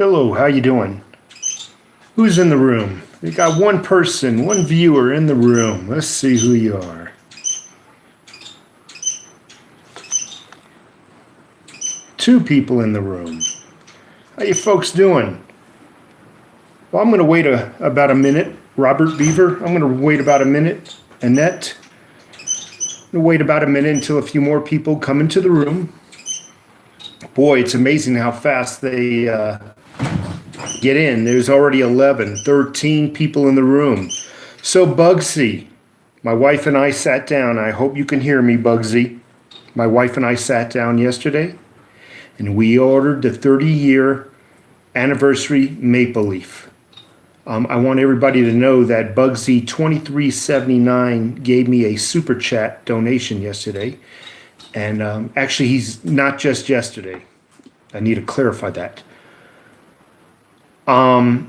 Hello, how you doing? Who's in the room? We got one person, one viewer in the room. Let's see who you are. Two people in the room. How you folks doing? Well, I'm going to wait about a minute. Robert Beaver, I'm going to wait about a minute. Annette, I'm going to wait about a minute until a few more people come into the room. Boy, it's amazing how fast they get in. There's already 11, 13 people in the room. So Bugsy, my wife and I sat down. I hope you can hear me, Bugsy. My wife and I sat down yesterday, and we ordered the 30-year anniversary Maple Leaf. I want everybody to know that Bugsy 2379 gave me a super chat donation yesterday. And actually, he's not just yesterday. I need to clarify that. I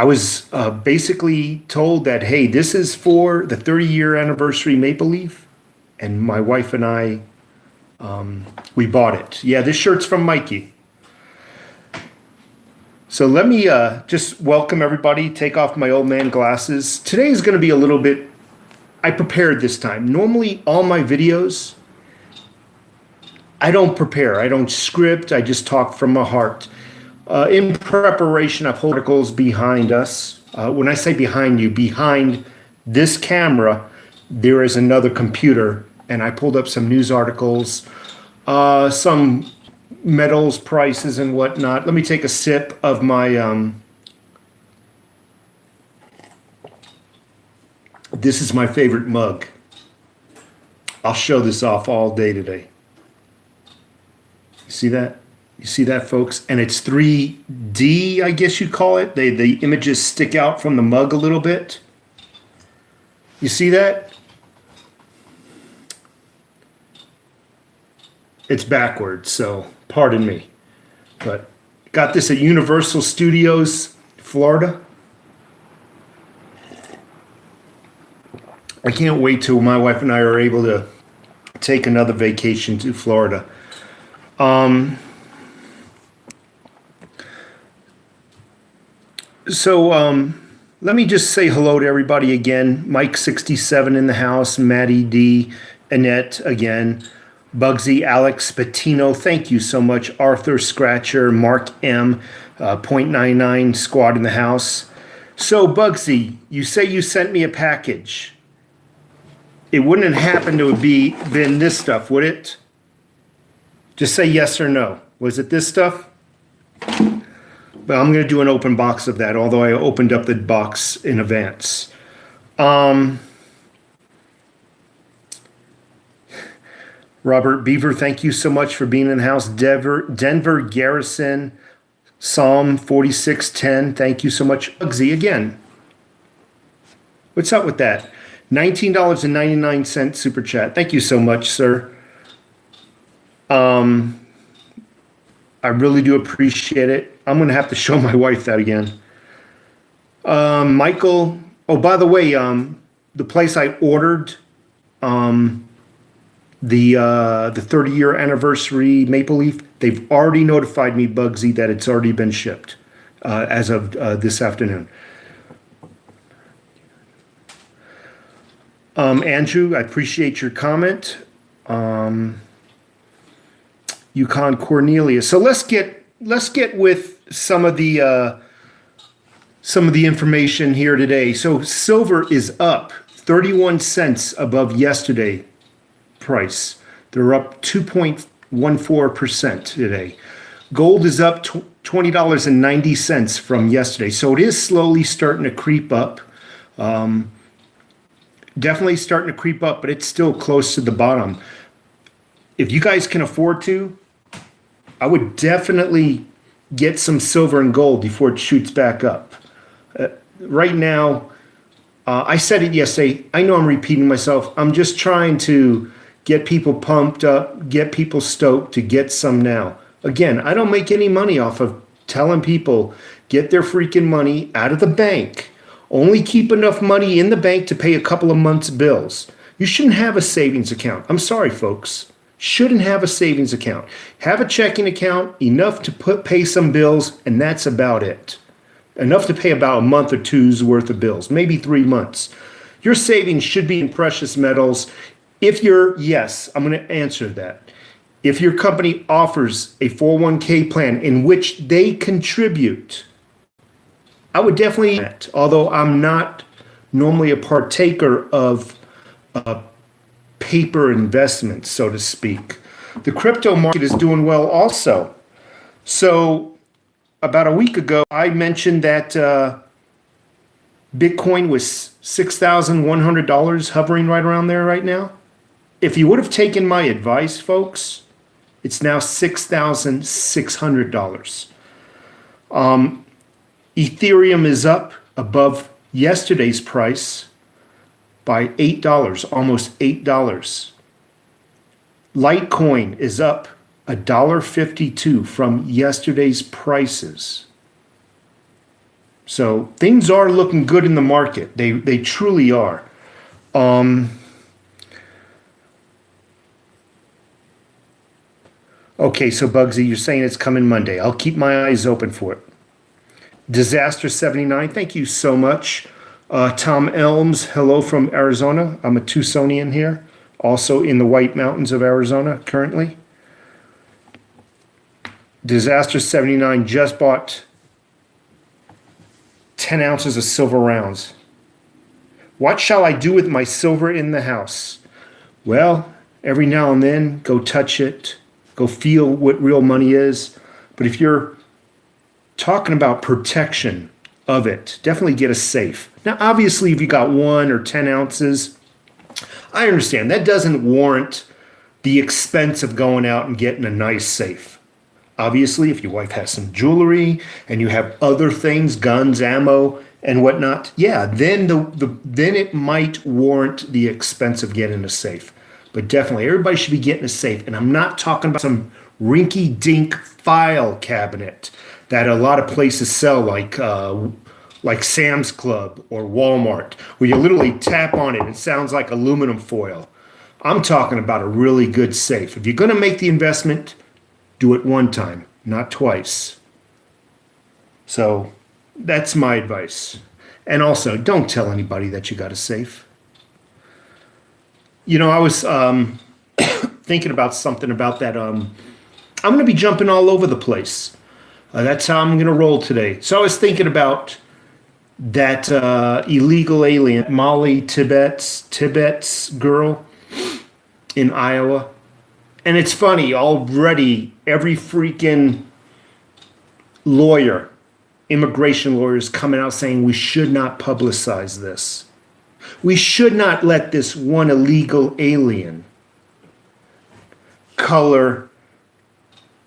was basically told that, hey, this is for the 30-year anniversary Maple Leaf. And my wife and I, we bought it. Yeah, this shirt's from Mikey. So let me just welcome everybody, take off my old man glasses. Today is going to be a little bit, I prepared this time. Normally, all my videos, I don't prepare. I don't script. I just talk from my heart. In preparation of articles behind us, when I say behind you, behind this camera, there is another computer. And I pulled up some news articles, some metals prices and whatnot. Let me take a sip of my, this is my favorite mug. I'll show this off all day today. You see that? You see that, folks? And it's 3D, I guess you'd call it. The images stick out from the mug a little bit. You see that? It's backwards, so pardon me. But got this at Universal Studios, Florida. I can't wait till my wife and I are able to take another vacation to Florida. Let me just say hello to everybody again. Mike67 in the house, Maddie D, Annette again, Bugsy, Alex, Patino, thank you so much. Arthur Scratcher, Mark M, .99 squad in the house. So Bugsy, you say you sent me a package. It wouldn't have happened to have been this stuff, would it? Just say yes or no. Was it this stuff? But I'm going to do an open box of that, although I opened up the box in advance. Robert Beaver, thank you so much for being in the house. Denver Garrison, Psalm 4610, thank you so much. Bugsy again. What's up with that? $19.99 super chat. Thank you so much, sir. I really do appreciate it. I'm going to have to show my wife that again. Michael, oh, by the way, the place I ordered the 30-year anniversary Maple Leaf, they've already notified me, Bugsy, that it's already been shipped as of this afternoon. Andrew, I appreciate your comment. Yukon Cornelius. So let's get with some of the information here today. So silver is up 31 cents above yesterday price. They're up 2.14% today. Gold is up $20.90 from yesterday. So it is slowly starting to creep up. Definitely starting to creep up, but it's still close to the bottom. If you guys can afford to, I would definitely get some silver and gold before it shoots back up. Right now, I said it yesterday. I know I'm repeating myself. I'm just trying to get people pumped up, get people stoked to get some now. Again, I don't make any money off of telling people get their freaking money out of the bank. Only keep enough money in the bank to pay a couple of months' bills. You shouldn't have a savings account. I'm sorry, folks. Shouldn't have a savings account. Have a checking account, enough to pay some bills, and that's about it. Enough to pay about a month or two's worth of bills, maybe 3 months. Your savings should be in precious metals. If you're, yes, I'm going to answer that. If your company offers a 401k plan in which they contribute, I would definitely, although I'm not normally a partaker of paper investments, so to speak. The crypto market is doing well also. So about a week ago, I mentioned that Bitcoin was $6,100, hovering right around there right now. If you would have taken my advice, folks, it's now $6,600. Ethereum is up above yesterday's price by $8, almost $8. LITECOIN is up $1.52 from yesterday's prices. So things are looking good in the market. They truly are. Okay, so Bugsy, you're saying it's coming Monday. I'll keep my eyes open for it. Disaster79, thank you so much. Tom Elms, hello from Arizona. I'm a Tucsonian here, also in the White Mountains of Arizona currently. Disaster79 just bought 10 ounces of silver rounds. What shall I do with my silver in the house? Well, every now and then, go touch it. Go feel what real money is. But if you're talking about protection of it, definitely get a safe. Now, obviously, if you got 1 or 10 ounces, I understand. That doesn't warrant the expense of going out and getting a nice safe. Obviously, if your wife has some jewelry and you have other things, guns, ammo, and whatnot, yeah, then then it might warrant the expense of getting a safe. But definitely, everybody should be getting a safe. And I'm not talking about some rinky-dink file cabinet that a lot of places sell, like Sam's Club or Walmart, where you literally tap on it and it sounds like aluminum foil. I'm talking about a really good safe. If you're going to make the investment, do it one time, not twice. So that's my advice. And also, don't tell anybody that you got a safe. You know, I was thinking about something about that. I'm going to be jumping all over the place. That's how I'm going to roll today. So I was thinking about that illegal alien, Molly Tibbetts girl in Iowa. And it's funny, already every freaking lawyer, immigration lawyer, is coming out saying we should not publicize this. We should not let this one illegal alien color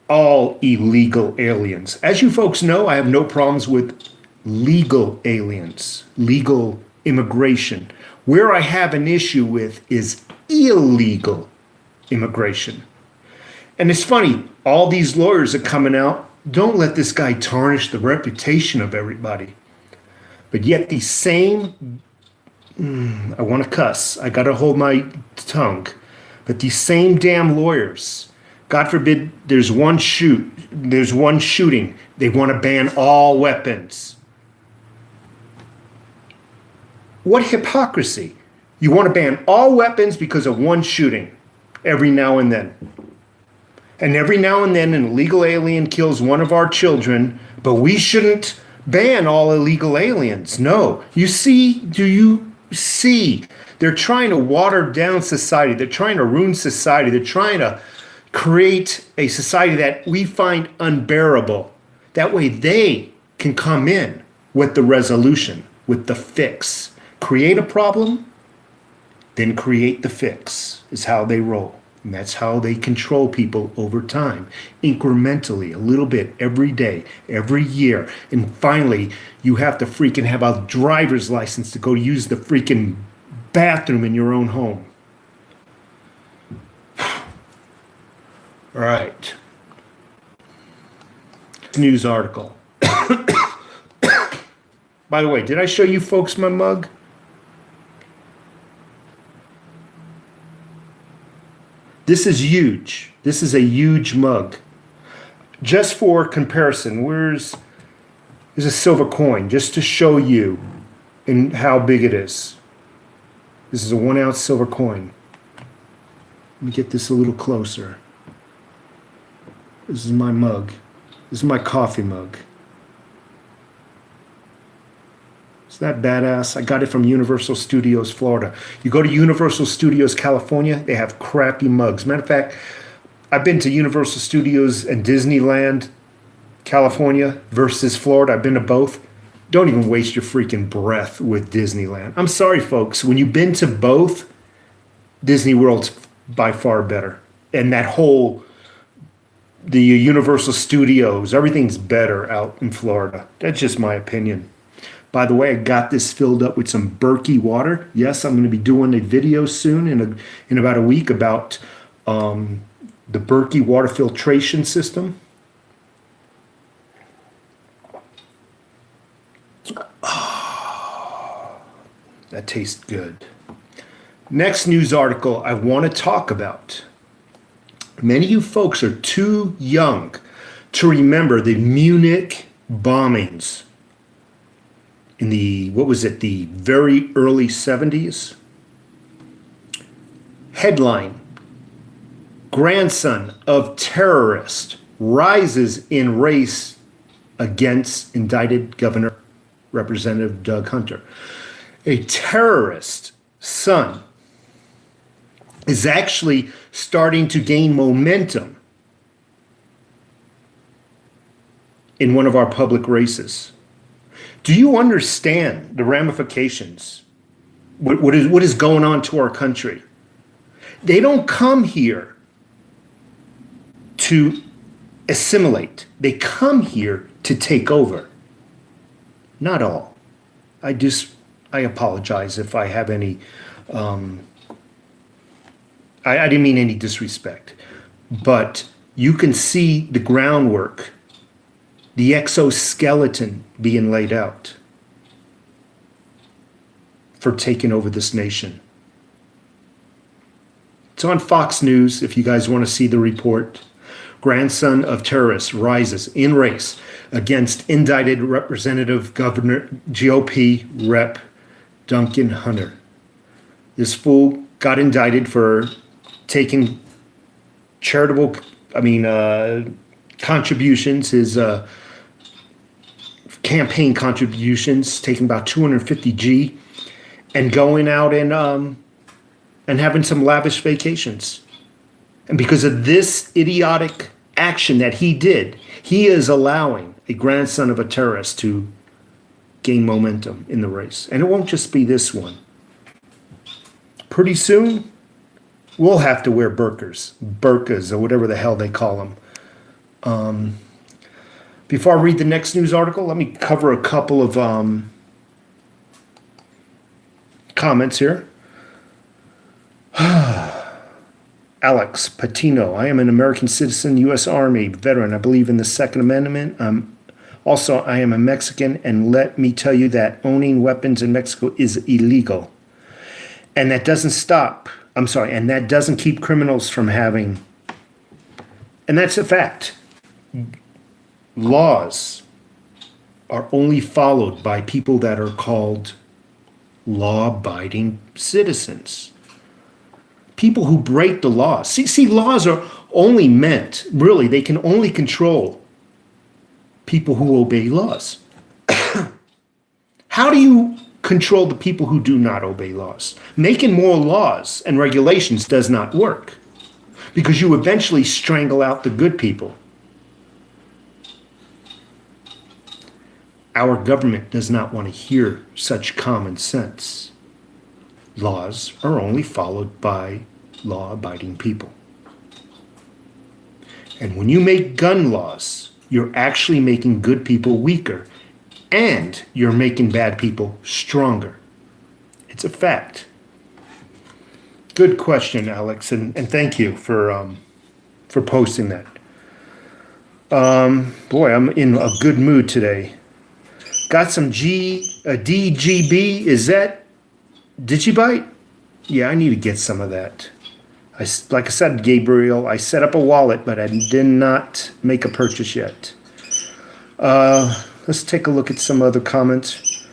all illegal aliens. As you folks know, I have no problems with legal aliens, legal immigration. Where I have an issue with is illegal immigration. And it's funny, all these lawyers are coming out, don't let this guy tarnish the reputation of everybody. But yet these same, I want to cuss, I got to hold my tongue, but these same damn lawyers, God forbid there's one shooting, they want to ban all weapons. What hypocrisy. You want to ban all weapons because of one shooting every now and then. And every now and then an illegal alien kills one of our children, but we shouldn't ban all illegal aliens. No. You see, do you see? They're trying to water down society. They're trying to ruin society. They're trying to create a society that we find unbearable. That way they can come in with the resolution, with the fix. Create a problem, then create the fix is how they roll. And that's how they control people over time, incrementally, a little bit, every day, every year. And finally, you have to freaking have a driver's license to go use the freaking bathroom in your own home. All right. News article. By the way, did I show you folks my mug? This is huge. This is a huge mug. Just for comparison, there's a silver coin, just to show you and how big it is. This is a 1 ounce silver coin. Let me get this a little closer. This is my mug. This is my coffee mug. Is that badass? I got it from Universal Studios, Florida. You go to Universal Studios, California, they have crappy mugs. Matter of fact, I've been to Universal Studios and Disneyland, California versus Florida. I've been to both. Don't even waste your freaking breath with Disneyland. I'm sorry, folks. When you've been to both, Disney World's by far better. And the Universal Studios, everything's better out in Florida. That's just my opinion. By the way, I got this filled up with some Berkey water. Yes, I'm going to be doing a video soon in about a week about the Berkey water filtration system. Oh, that tastes good. Next news article I want to talk about. Many of you folks are too young to remember the Munich bombings in the very early 70s. Headline: grandson of terrorist rises in race against indicted Governor Representative Doug Hunter. A terrorist son is actually starting to gain momentum in one of our public races. Do you understand the ramifications? What is going on to our country? They don't come here to assimilate. They come here to take over. Not all. I apologize if I have any, I didn't mean any disrespect, but you can see the groundwork, the exoskeleton being laid out for taking over this nation. It's on Fox News if you guys want to see the report. Grandson of terrorist rises in race against indicted Representative Governor GOP Rep Duncan Hunter. This fool got indicted for taking charitable, contributions, his campaign contributions, taking about 250 G, and going out and having some lavish vacations. And because of this idiotic action that he did, he is allowing a grandson of a terrorist to gain momentum in the race. And it won't just be this one. Pretty soon, we'll have to wear burqas, or whatever the hell they call them. Before I read the next news article, let me cover a couple of comments here. Alex Patino, I am an American citizen, U.S. Army veteran. I believe in the Second Amendment. Also, I am a Mexican, and let me tell you that owning weapons in Mexico is illegal. And that doesn't and that doesn't keep criminals from having, and that's a fact. Laws are only followed by people that are called law-abiding citizens. People who break the law. See, laws are only meant, really, they can only control people who obey laws. How do you control the people who do not obey laws? Making more laws and regulations does not work, because you eventually strangle out the good people. Our government does not want to hear such common sense. Laws are only followed by law-abiding people. And when you make gun laws, you're actually making good people weaker, and you're making bad people stronger. It's a fact. Good question, Alex, and thank you for posting that. Boy, I'm in a good mood today. Got some DGB. Is that DIGIBYTE? Yeah, I need to get some of that. Like I said, Gabriel, I set up a wallet, but I did not make a purchase yet. Let's take a look at some other comments.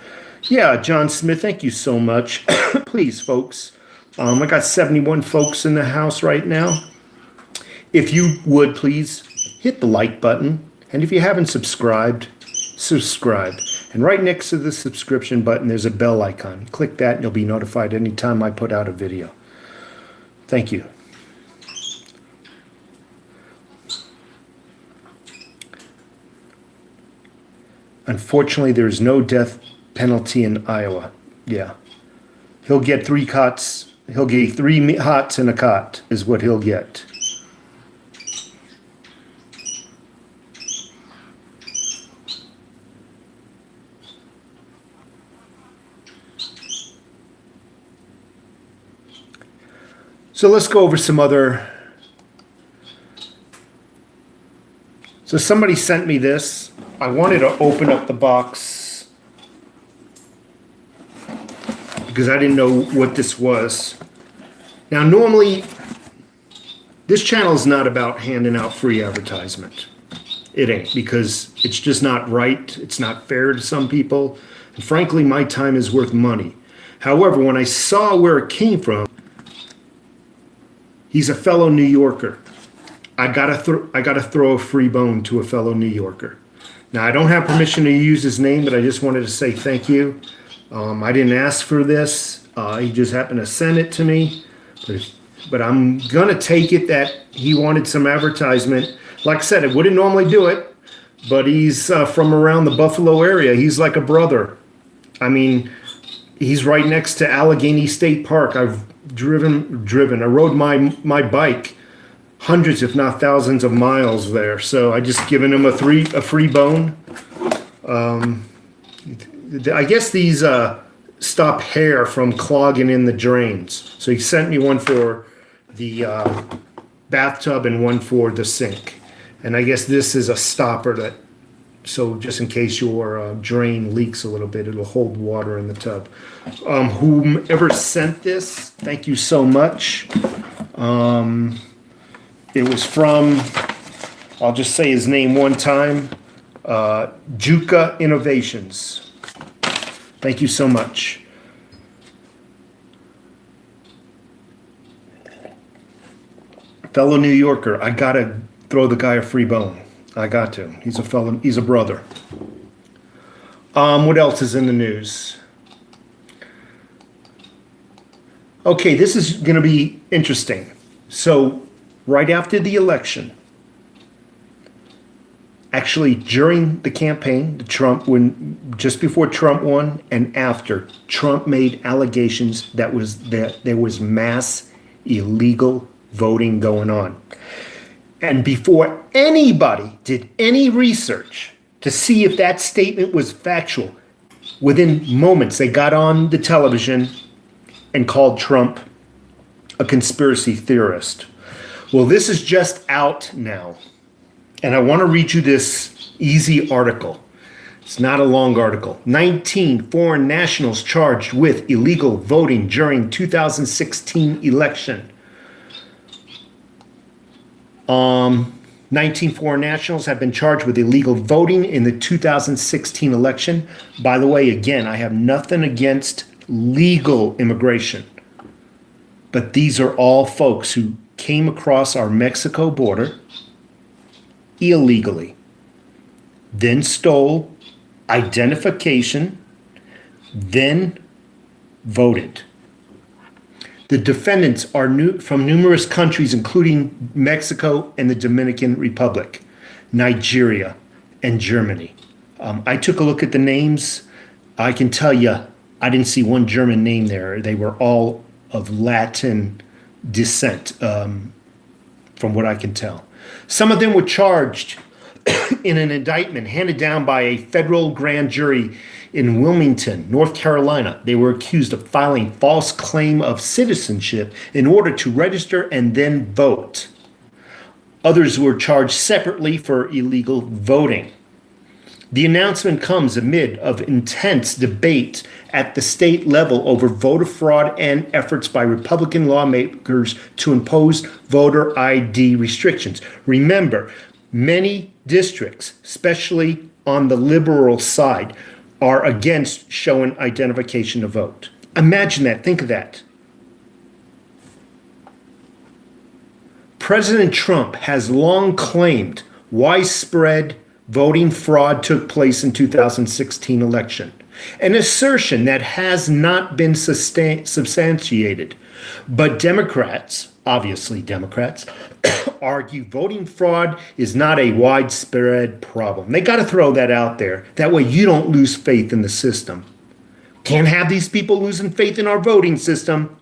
Yeah, John Smith, thank you so much. Please, folks. I got 71 folks in the house right now. If you would, please hit the like button. And if you haven't subscribed, subscribe. And right next to the subscription button, there's a bell icon. Click that and you'll be notified anytime I put out a video. Thank you. Unfortunately, there is no death penalty in Iowa. Yeah. He'll get 3 cots. He'll get 3 hots in a cot is what he'll get. So let's go over some other. So somebody sent me this. I wanted to open up the box because I didn't know what this was. Now, normally, this channel is not about handing out free advertisement. It ain't, because it's just not right. It's not fair to some people. And frankly, my time is worth money. However, when I saw where it came from, he's a fellow New Yorker. I gotta throw a free bone to a fellow New Yorker. Now, I don't have permission to use his name, but I just wanted to say thank you. I didn't ask for this. He just happened to send it to me. But I'm gonna take it that he wanted some advertisement. Like I said, I wouldn't normally do it, but he's from around the Buffalo area. He's like a brother. I mean, he's right next to Allegheny State Park. I've driven. I rode my bike hundreds, if not thousands of miles there. So I just given him a free bone. I guess these stop hair from clogging in the drains. So he sent me one for the bathtub and one for the sink. And I guess this is a stopper that, so just in case your drain leaks a little bit, it'll hold water in the tub. Whomever sent this, thank you so much. It was from, I'll just say his name one time, Juka Innovations. Thank you so much. Fellow New Yorker, I gotta throw the guy a free bone. I got to. He's a brother. What else is in the news? Okay, this is gonna be interesting. So, right after the election, actually during the campaign, just before Trump won and after, Trump made allegations that there was mass illegal voting going on. And before anybody did any research to see if that statement was factual, within moments they got on the television and called Trump a conspiracy theorist. Well, this is just out now. And I want to read you this easy article. It's not a long article. 19 foreign nationals charged with illegal voting during 2016 election. 19 foreign nationals have been charged with illegal voting in the 2016 election. By the way, again, I have nothing against legal immigration. But these are all folks who came across our Mexico border illegally, then stole identification, then voted. The defendants are from numerous countries, including Mexico and the Dominican Republic, Nigeria, and Germany. I took a look at the names. I can tell you, I didn't see one German name there. They were all of Latin descent, from what I can tell. Some of them were charged in an indictment handed down by a federal grand jury in Wilmington, North Carolina. They were accused of filing false claim of citizenship in order to register and then vote. Others were charged separately for illegal voting. The announcement comes amid of intense debate at the state level over voter fraud and efforts by Republican lawmakers to impose voter ID restrictions. Remember, many districts, especially on the liberal side, are against showing identification to vote. Imagine that. Think of that. President Trump has long claimed widespread voting fraud took place in 2016 election, an assertion that has not been substantiated. But Democrats, obviously Democrats, argue voting fraud is not a widespread problem. They got to throw that out there. That way you don't lose faith in the system. Can't have these people losing faith in our voting system.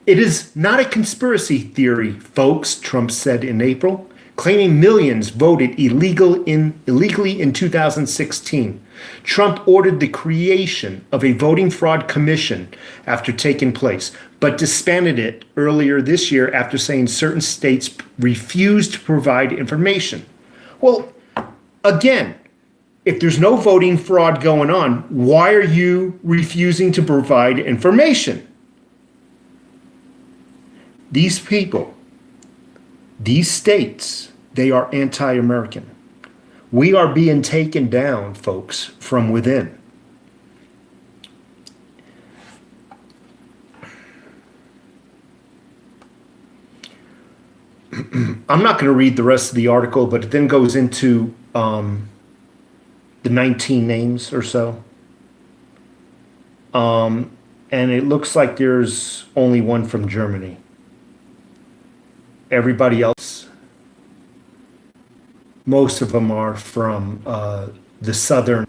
It is not a conspiracy theory, folks, Trump said in April, claiming millions voted illegally in 2016. Trump ordered the creation of a voting fraud commission after taking place, but disbanded it earlier this year after saying certain states refused to provide information. Well, again, if there's no voting fraud going on, why are you refusing to provide information? These people, these states, they are anti-American. We are being taken down, folks, from within. I'm not going to read the rest of the article, but it then goes into the 19 names or so. And it looks like there's only one from Germany. Everybody else, most of them are from the southern,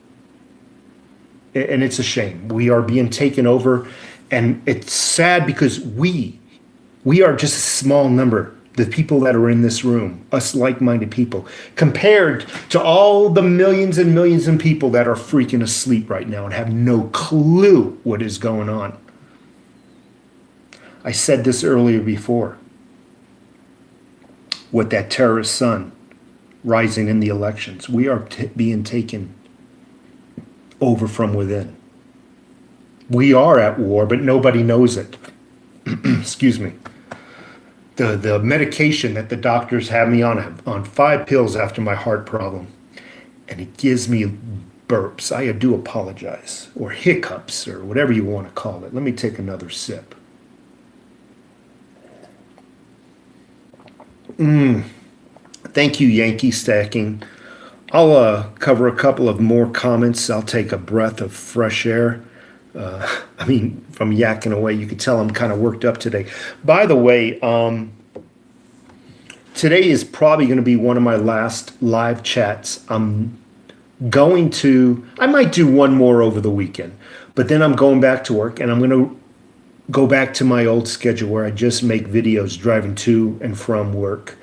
and it's a shame. We are being taken over, and it's sad because we are just a small number, the people that are in this room, us like-minded people, compared to all the millions and millions of people that are freaking asleep right now and have no clue what is going on. I said this earlier before. With that terrorist sun rising in the elections, we are being taken over from within. We are at war, but nobody knows it. Excuse me. The medication that the doctors have me on 5 pills after my heart problem, and it gives me burps. I do apologize, or hiccups, or whatever you want to call it. Let me take another sip. Thank you, Yankee Stacking. I'll cover a couple of more comments. I'll take a breath of fresh air. From yakking away, you can tell I'm kind of worked up today. By the way, today is probably going to be one of my last live chats. I might do one more over the weekend, but then I'm going back to work, and I'm going to go back to my old schedule where I just make videos driving to and from work.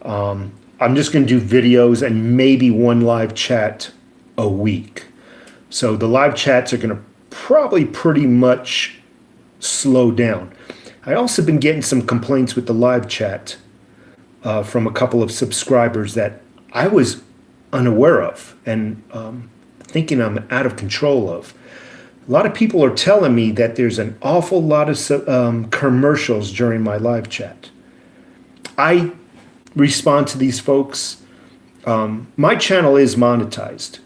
I'm just going to do videos and maybe one live chat a week. So the live chats are going to probably pretty much slow down. I also been getting some complaints with the live chat from a couple of subscribers that I was unaware of and thinking I'm out of control of. A lot of people are telling me that there's an awful lot of commercials during my live chat. I respond to these folks. My channel is monetized.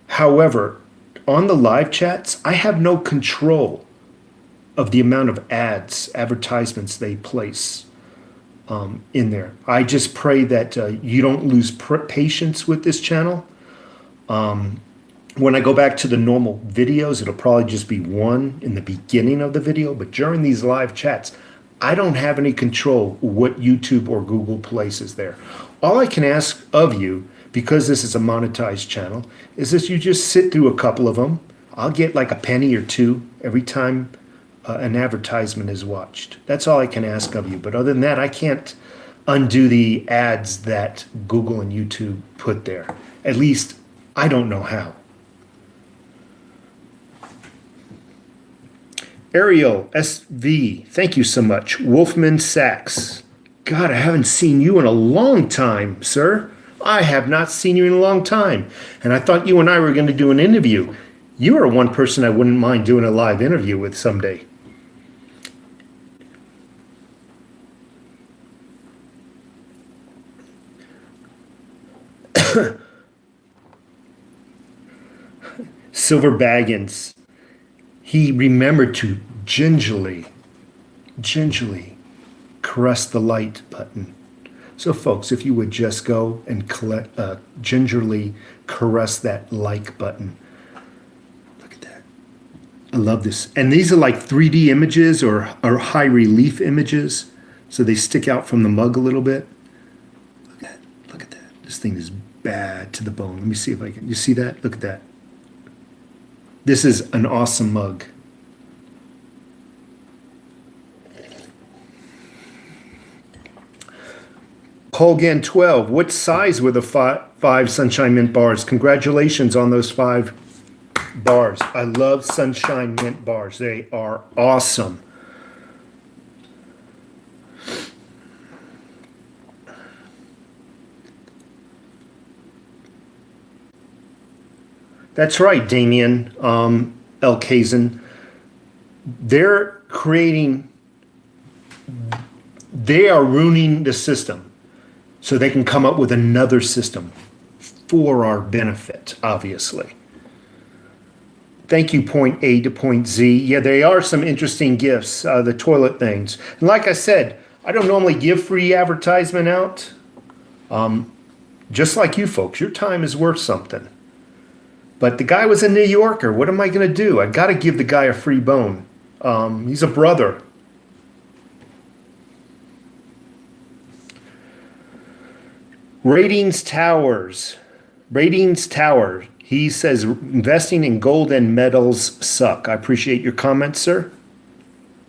However, on the live chats, I have no control of the amount of advertisements they place in there. I just pray that you don't lose patience with this channel. When I go back to the normal videos, it'll probably just be one in the beginning of the video. But during these live chats, I don't have any control what YouTube or Google places there. All I can ask of you, because this is a monetized channel, is that you just sit through a couple of them. I'll get like a penny or two every time an advertisement is watched. That's all I can ask of you. But other than that, I can't undo the ads that Google and YouTube put there. At least I don't know how. Ariel SV, thank you so much. Wolfman Sachs. God, I haven't seen you in a long time, sir. I have not seen you in a long time. And I thought you and I were going to do an interview. You are one person I wouldn't mind doing a live interview with someday. Silver Baggins, he remembered to gingerly caress the like button. So folks, if you would just go and gingerly caress that like button. Look at that. I love this. And these are like 3D images or high relief images. So they stick out from the mug a little bit. Look at that. This thing is bad to the bone. Let me see if I can. You see that? Look at that. This is an awesome mug. Colgan 12, what size were the five Sunshine Mint bars? Congratulations on those 5 bars. I love Sunshine Mint bars. They are awesome. That's right, Damien L. Kazan. They are ruining the system so they can come up with another system for our benefit, obviously. Thank you, point A to point Z. Yeah, they are some interesting gifts, the toilet things. And like I said, I don't normally give free advertisement out. Just like you folks, your time is worth something. But the guy was a New Yorker. What am I going to do? I got to give the guy a free bone. He's a brother. Ratings Tower. He says, investing in gold and metals suck. I appreciate your comments, sir.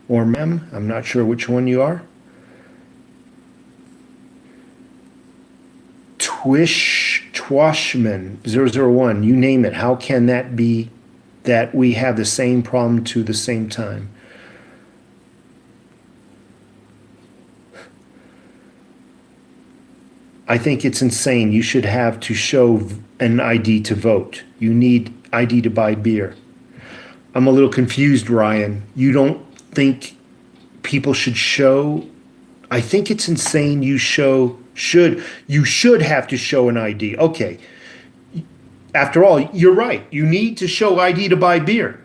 Or ma'am. I'm not sure which one you are. Twashman 001, you name it. How can that be that we have the same problem to the same time? I think it's insane. You should have to show an ID to vote. You need ID to buy beer. I'm a little confused, Ryan. You don't think people should show? I think it's insane. You should have to show an ID. Okay. After all, you're right. You need to show ID to buy beer.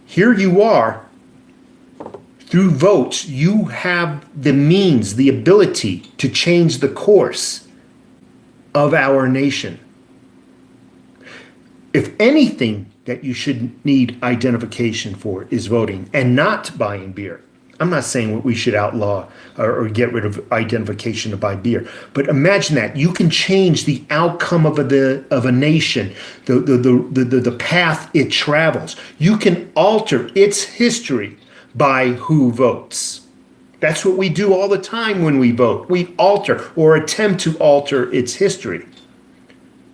Here you are. Through votes, you have the means, the ability to change the course of our nation. If anything that you should need identification for is voting and not buying beer. I'm not saying we should outlaw or get rid of identification to buy beer, but imagine that you can change the outcome of a nation, the path it travels. You can alter its history by who votes. That's what we do all the time when we vote. We alter or attempt to alter its history.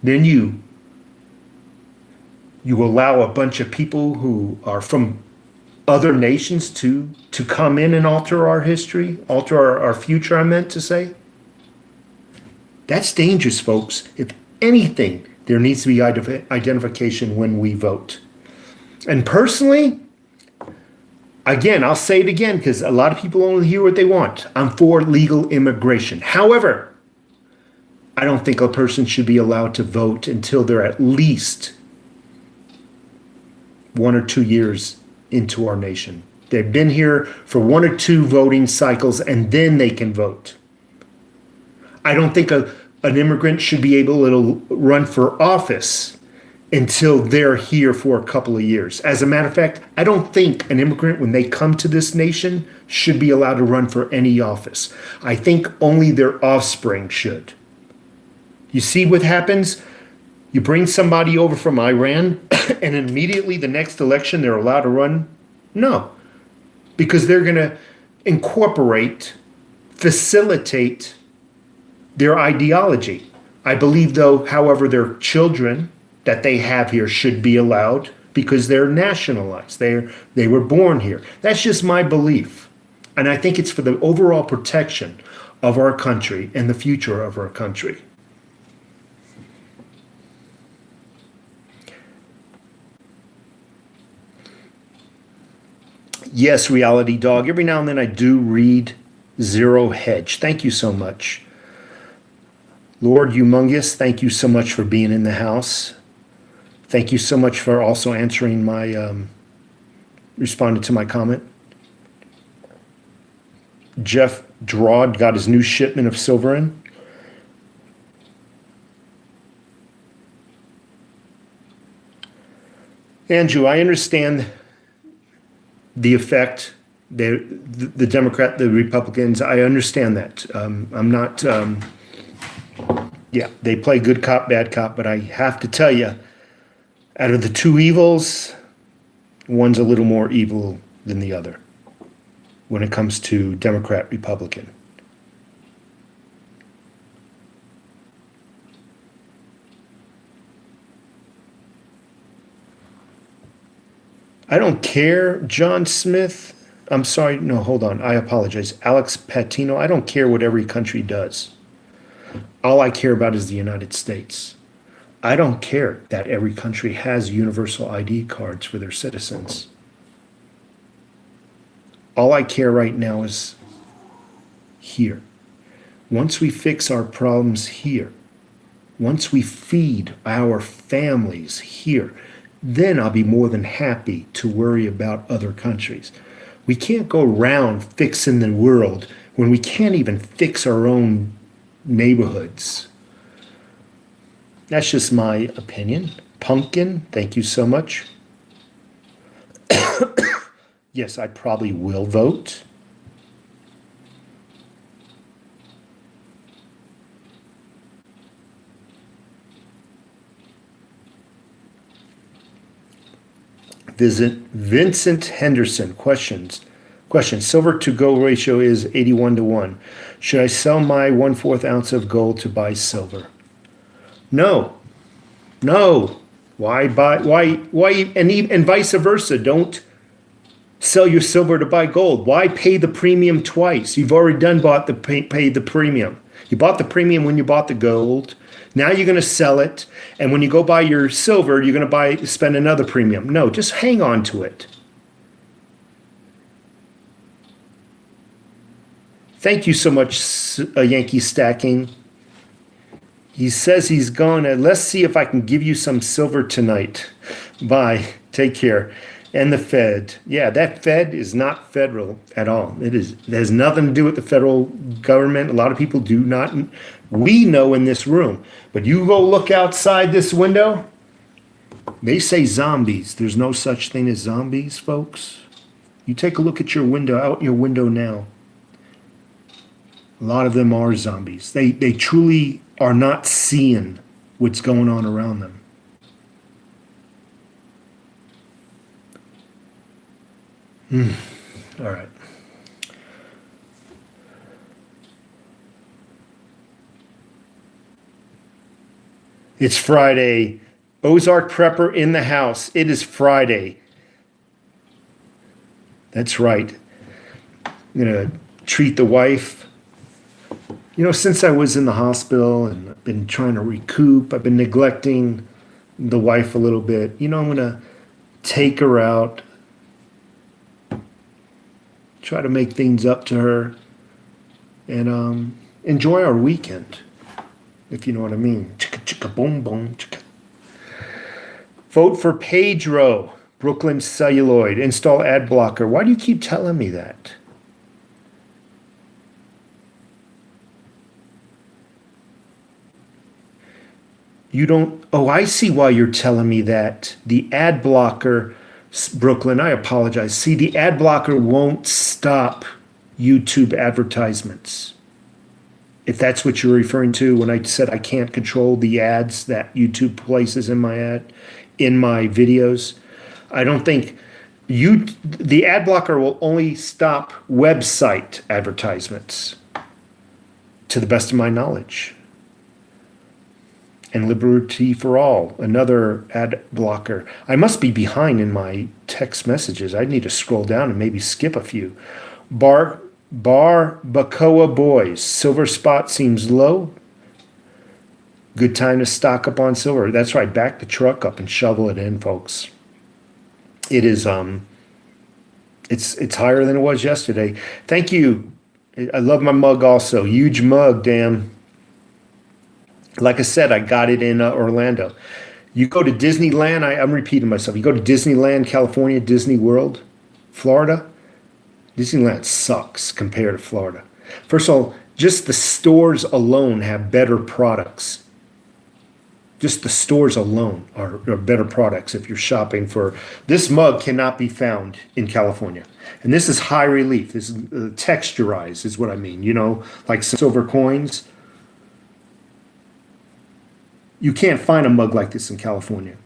Then you allow a bunch of people who are from other nations to come in and alter our history, alter our future, I meant to say. That's dangerous, folks. If anything, there needs to be identification when we vote. And personally, again, I'll say it again because a lot of people only hear what they want. I'm for legal immigration. However, I don't think a person should be allowed to vote until they're at least 1 or 2 years into our nation. They've been here for 1 or 2 voting cycles and then they can vote. I don't think an immigrant should be able to run for office until they're here for a couple of years. As a matter of fact, I don't think an immigrant, when they come to this nation, should be allowed to run for any office. I think only their offspring should. You see what happens? You bring somebody over from Iran and immediately the next election they're allowed to run? No, because they're going to facilitate their ideology. I believe, though, however, their children that they have here should be allowed because they're nationalized. They were born here. That's just my belief. And I think it's for the overall protection of our country and the future of our country. Yes, Reality Dog. Every now and then I do read Zero Hedge. Thank you so much. Lord Humongous, thank you so much for being in the house. Thank you so much for also answering my, responding to my comment. Jeff Drawd got his new shipment of silver in. Andrew, I understand the effect, the Democrat, the Republicans, I understand that. I'm not, yeah, they play good cop, bad cop, but I have to tell you, out of the two evils, one's a little more evil than the other when it comes to Democrat, Republican. I don't care, John Smith. I'm sorry, no, hold on. I apologize. Alex Patino, I don't care what every country does. All I care about is the United States. I don't care that every country has universal ID cards for their citizens. All I care right now is here. Once we fix our problems here, once we feed our families here, then I'll be more than happy to worry about other countries. We can't go around fixing the world when we can't even fix our own neighborhoods. That's just my opinion. Pumpkin, thank you so much. Yes, I probably will vote. Vincent Henderson, question, silver to gold ratio is 81-1. Should I sell my 1/4 ounce of gold to buy silver? No. Why buy, and vice versa. Don't sell your silver to buy gold. Why pay the premium twice? You've already paid the premium. You bought the premium when you bought the gold. Now you're going to sell it, and when you go buy your silver, you're going to spend another premium. No, just hang on to it. Thank you so much, Yankee Stacking. He says he's gonna. Let's see if I can give you some silver tonight. Bye. Take care. And the Fed. Yeah, that Fed is not federal at all. It has nothing to do with the federal government. A lot of people do not. We know in this room. But you go look outside this window. They say zombies. There's no such thing as zombies, folks. You take a look at your window, out your window now. A lot of them are zombies. They truly are not seeing what's going on around them. All right. It's Friday. Ozark Prepper in the house. It is Friday. That's right. I'm going to treat the wife. You know, since I was in the hospital and I've been trying to recoup, I've been neglecting the wife a little bit. You know, I'm going to take her out, try to make things up to her, and enjoy our weekend, if you know what I mean. Chicka, chicka, boom, boom, chicka. Vote for Pedro, Brooklyn Celluloid. Install ad blocker. Why do you keep telling me that? You don't, oh, I see why you're telling me that. The ad blocker, Brooklyn, I apologize. See, the ad blocker won't stop YouTube advertisements. If that's what you're referring to when I said I can't control the ads that YouTube places in my videos, I don't think the ad blocker will only stop website advertisements, to the best of my knowledge. And Liberty for All, another ad blocker. I must be behind in my text messages. I need to scroll down and maybe skip a few. Barbacoa Boys. Silver spot seems low. Good time to stock up on silver. That's right. Back the truck up and shovel it in, folks. It is it's higher than it was yesterday. Thank you. I love my mug also. Huge mug, damn. Like I said, I got it in Orlando. You go to Disneyland, I'm repeating myself. You go to Disneyland, California, Disney World, Florida. Disneyland sucks compared to Florida. First of all, just the stores alone have better products. Just the stores alone are better products if you're shopping for. This mug cannot be found in California. And this is high relief. This is texturized is what I mean. You know, like silver coins. You can't find a mug like this in California.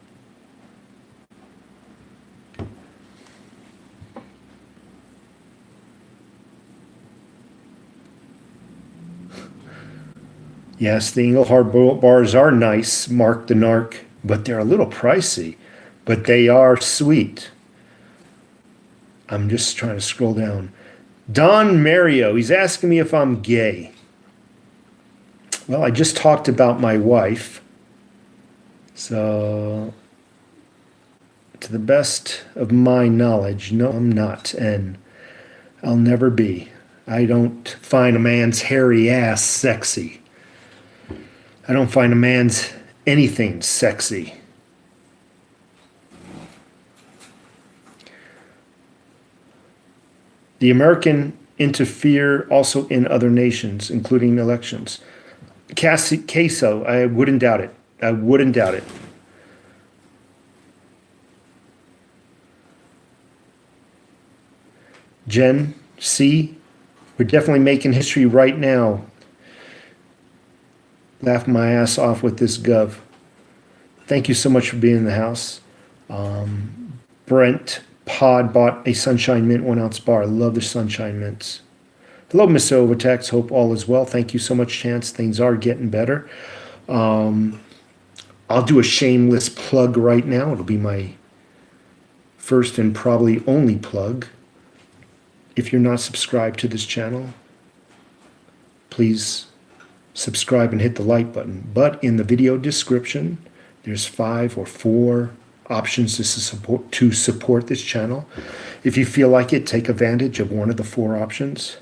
Yes, the Engelhard bars are nice, Mark the Narc, but they're a little pricey, but they are sweet. I'm just trying to scroll down. Don Mario, he's asking me if I'm gay. Well, I just talked about my wife. So, to the best of my knowledge, no, I'm not, and I'll never be. I don't find a man's hairy ass sexy. I don't find a man's anything sexy. The American interfere also in other nations, including elections. Queso, I wouldn't doubt it. I wouldn't doubt it. Jen C, we're definitely making history right now. Laugh my ass off with this gov. Thank you so much for being in the house. Brent Pod bought a Sunshine Mint 1 ounce bar. I love the Sunshine Mints. Hello, Mr. Overtax. Hope all is well. Thank you so much, Chance. Things are getting better. I'll do a shameless plug right now. It'll be my first and probably only plug. If you're not subscribed to this channel, please subscribe and hit the like button. But in the video description, there's 5 or 4 options to support this channel. If you feel like it, take advantage of one of the 4 options.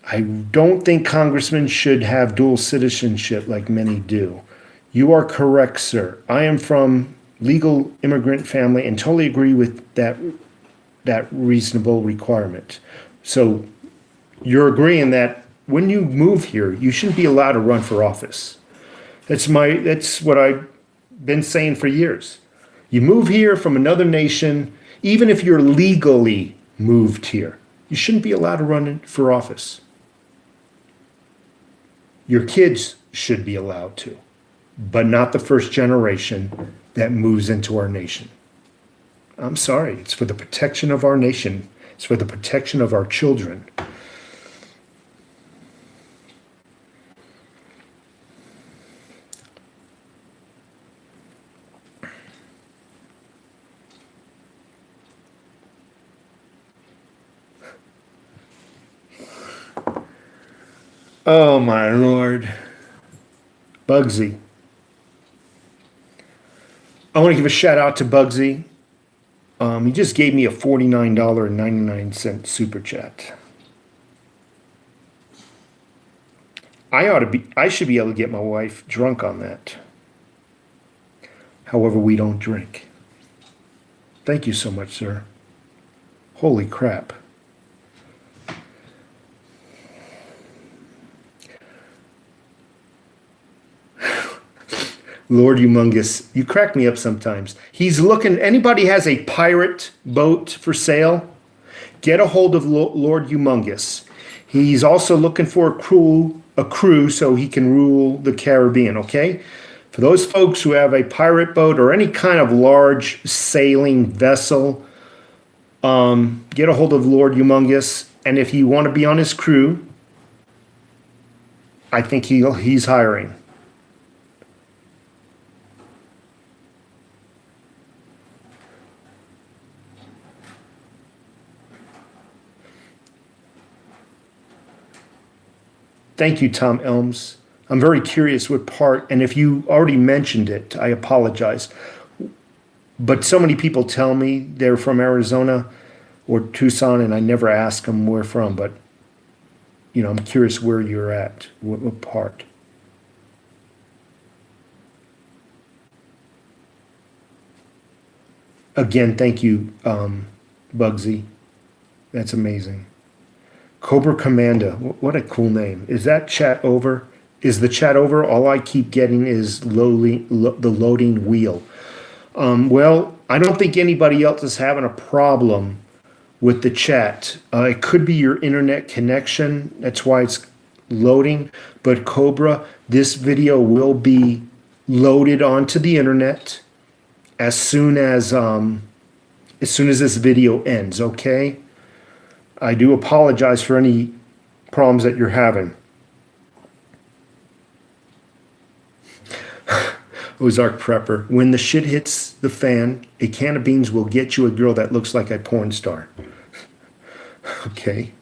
I don't think congressmen should have dual citizenship like many do. You are correct, sir. I am from legal immigrant family and totally agree with that reasonable requirement. So you're agreeing that when you move here, you shouldn't be allowed to run for office. That's what I've been saying for years. You move here from another nation, even if you're legally moved here, you shouldn't be allowed to run for office. Your kids should be allowed to, but not the first generation that moves into our nation. I'm sorry, it's for the protection of our nation. It's for the protection of our children. Oh my Lord. Bugsy. I want to give a shout out to Bugsy. He just gave me a $49.99 super chat. I should be able to get my wife drunk on that. However, we don't drink. Thank you so much, sir. Holy crap. Lord Humongous, you crack me up sometimes. He's looking, anybody has a pirate boat for sale, get a hold of Lord Humongous. He's also looking for a crew so he can rule the Caribbean, okay? For those folks who have a pirate boat or any kind of large sailing vessel, get a hold of Lord Humongous. And if you want to be on his crew, I think he's hiring. Thank you, Tom Elms. I'm very curious what part, and if you already mentioned it, I apologize. But so many people tell me they're from Arizona or Tucson, and I never ask them where from, but I'm curious where you're at, what part. Again, thank you, Bugsy. That's amazing. Cobra Commando, what a cool name. Is that chat over? Is the chat over? All I keep getting is the loading wheel. Well, I don't think anybody else is having a problem with the chat. It could be your internet connection. That's why it's loading. But Cobra, this video will be loaded onto the internet as soon as this video ends, okay? I do apologize for any problems that you're having. Ozark Prepper, when the shit hits the fan, a can of beans will get you a girl that looks like a porn star. Okay.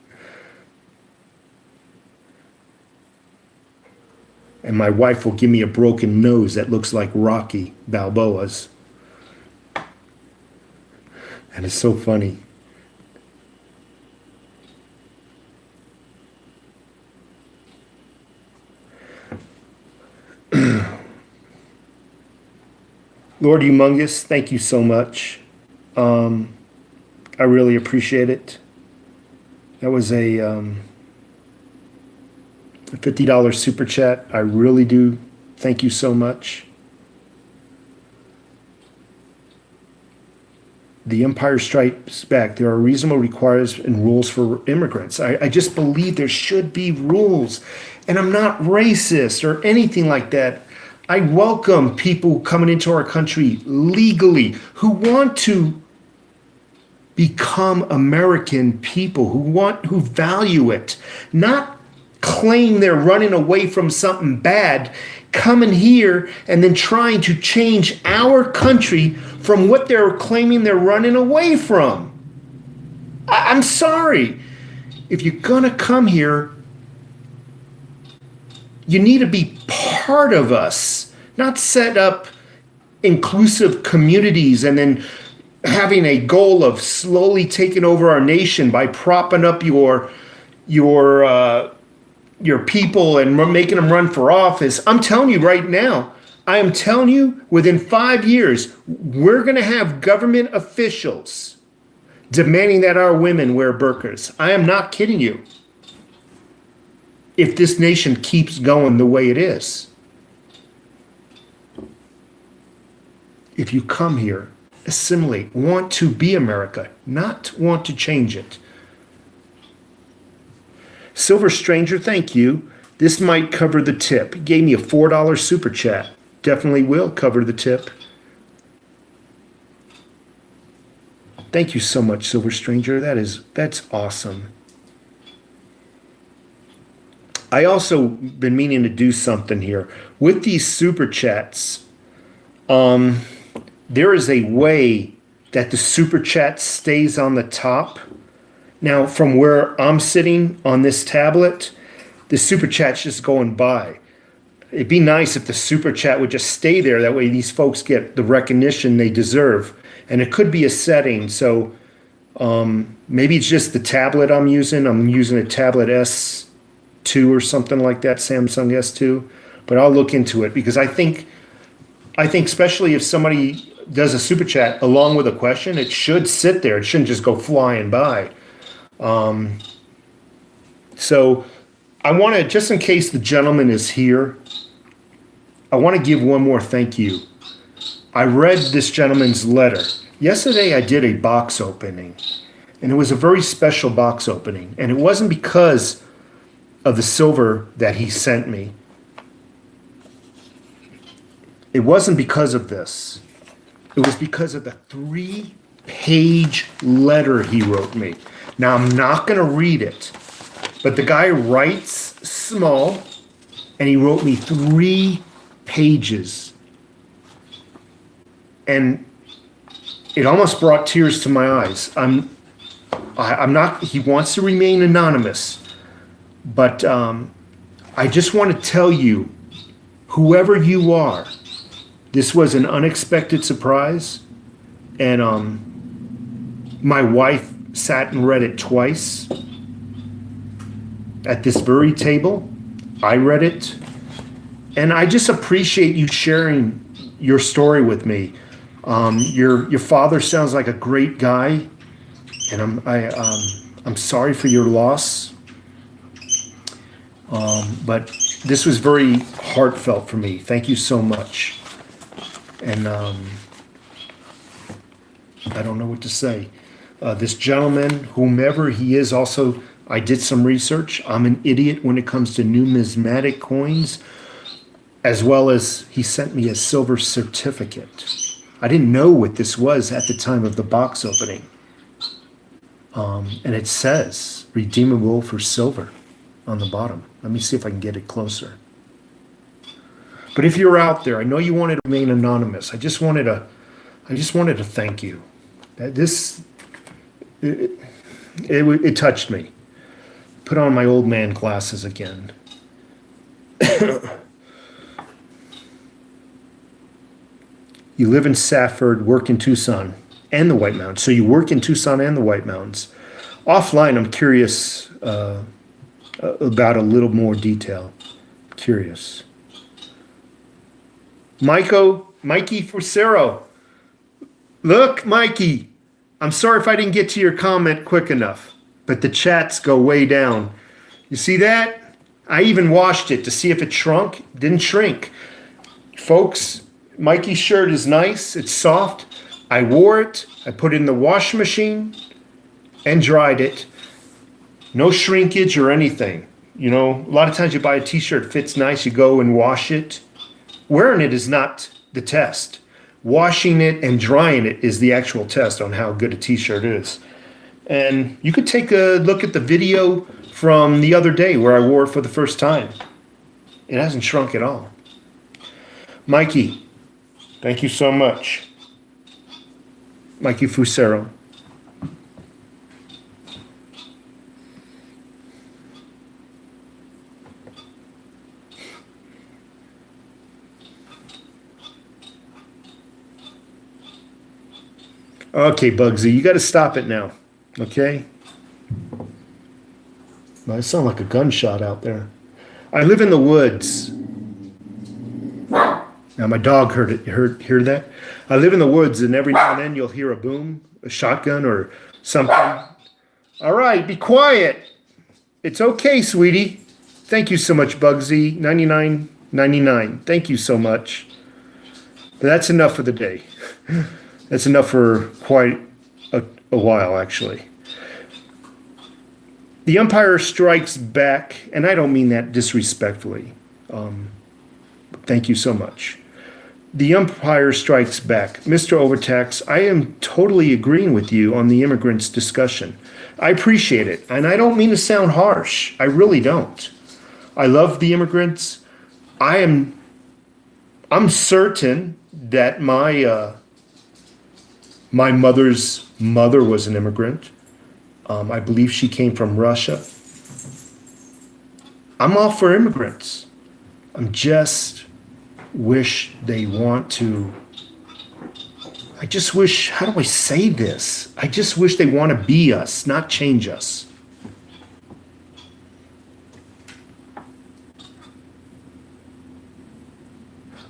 And my wife will give me a broken nose that looks like Rocky Balboa's. And it's so funny. Lord Humongous, thank you so much. I really appreciate it. That was a $50 super chat. I really do. Thank you so much. The Empire Strikes Back. There are reasonable requirements and rules for immigrants. I just believe there should be rules. And I'm not racist or anything like that. I welcome people coming into our country legally who want to become American people, who value it, not claim they're running away from something bad, coming here and then trying to change our country from what they're claiming they're running away from. I'm sorry. If you're going to come here, you need to be part of us, not set up inclusive communities and then having a goal of slowly taking over our nation by propping up your people and making them run for office. I'm telling you right now, I am telling you, within 5 years, we're going to have government officials demanding that our women wear burqas. I am not kidding you. If this nation keeps going the way it is. If you come here, assimilate, want to be America, not want to change it. Silver Stranger, thank you. This might cover the tip. He gave me a $4 super chat. Definitely will cover the tip. Thank you so much, Silver Stranger. That's awesome. I also been meaning to do something here. With these super chats, there is a way that the super chat stays on the top. Now, from where I'm sitting on this tablet, the super chat's just going by. It'd be nice if the super chat would just stay there. That way these folks get the recognition they deserve. And it could be a setting. So maybe it's just the tablet I'm using. I'm using a tablet S2 or something like that, Samsung S2. But I'll look into it because I think especially if somebody does a super chat along with a question, it should sit there. It shouldn't just go flying by. So I want to, just in case the gentleman is here, I want to give one more thank you. I read this gentleman's letter. Yesterday I did a box opening, and it was a very special box opening. And it wasn't because of the silver that he sent me. It wasn't because of this. It was because of the 3-page letter he wrote me. Now, I'm not going to read it, but the guy writes small, and he wrote me 3 pages. And it almost brought tears to my eyes. I'm not, he wants to remain anonymous, but I just want to tell you, whoever you are, this was an unexpected surprise. And my wife sat and read it twice at this very table. I read it. And I just appreciate you sharing your story with me. Your father sounds like a great guy, and I'm sorry for your loss. But this was very heartfelt for me. Thank you so much. And I don't know what to say. This gentleman, whomever he is, also, I did some research. I'm an idiot when it comes to numismatic coins, as well as he sent me a silver certificate. I didn't know what this was at the time of the box opening. And it says redeemable for silver on the bottom. Let me see if I can get it closer. But if you're out there, I know you wanted to remain anonymous. I just wanted to thank you. It touched me. Put on my old man glasses again. You live in Safford, work in Tucson and the White Mountains. So you work in Tucson and the White Mountains. Offline, I'm curious about a little more detail. Curious. Mikey Fusero. Look, Mikey, I'm sorry if I didn't get to your comment quick enough, but the chats go way down. You see that? I even washed it to see if it shrunk. It didn't shrink. Folks, Mikey's shirt is nice. It's soft. I wore it. I put it in the washing machine and dried it. No shrinkage or anything. You know, a lot of times you buy a t-shirt, fits nice, you go and wash it. Wearing it is not the test. Washing it and drying it is the actual test on how good a t-shirt is. And you could take a look at the video from the other day where I wore it for the first time. It hasn't shrunk at all. Mikey, thank you so much. Mikey Fusero. Okay, Bugsy, you got to stop it now. Okay? Well, it sounded like a gunshot out there. I live in the woods. Now, my dog heard it. Hear that? I live in the woods, and every now and then you'll hear a boom, a shotgun, or something. All right, be quiet. It's okay, sweetie. Thank you so much, Bugsy. 99.99. Thank you so much. But that's enough for the day. That's enough for quite a while, actually. The umpire strikes back, and I don't mean that disrespectfully. Thank you so much. The umpire strikes back. Mr. Overtax, I am totally agreeing with you on the immigrants discussion. I appreciate it, and I don't mean to sound harsh. I really don't. I love the immigrants. I'm certain that my mother's mother was an immigrant. I believe she came from Russia. I'm all for immigrants. I'm just wish they want to. I just wish, how do I say this? I just wish they want to be us, not change us.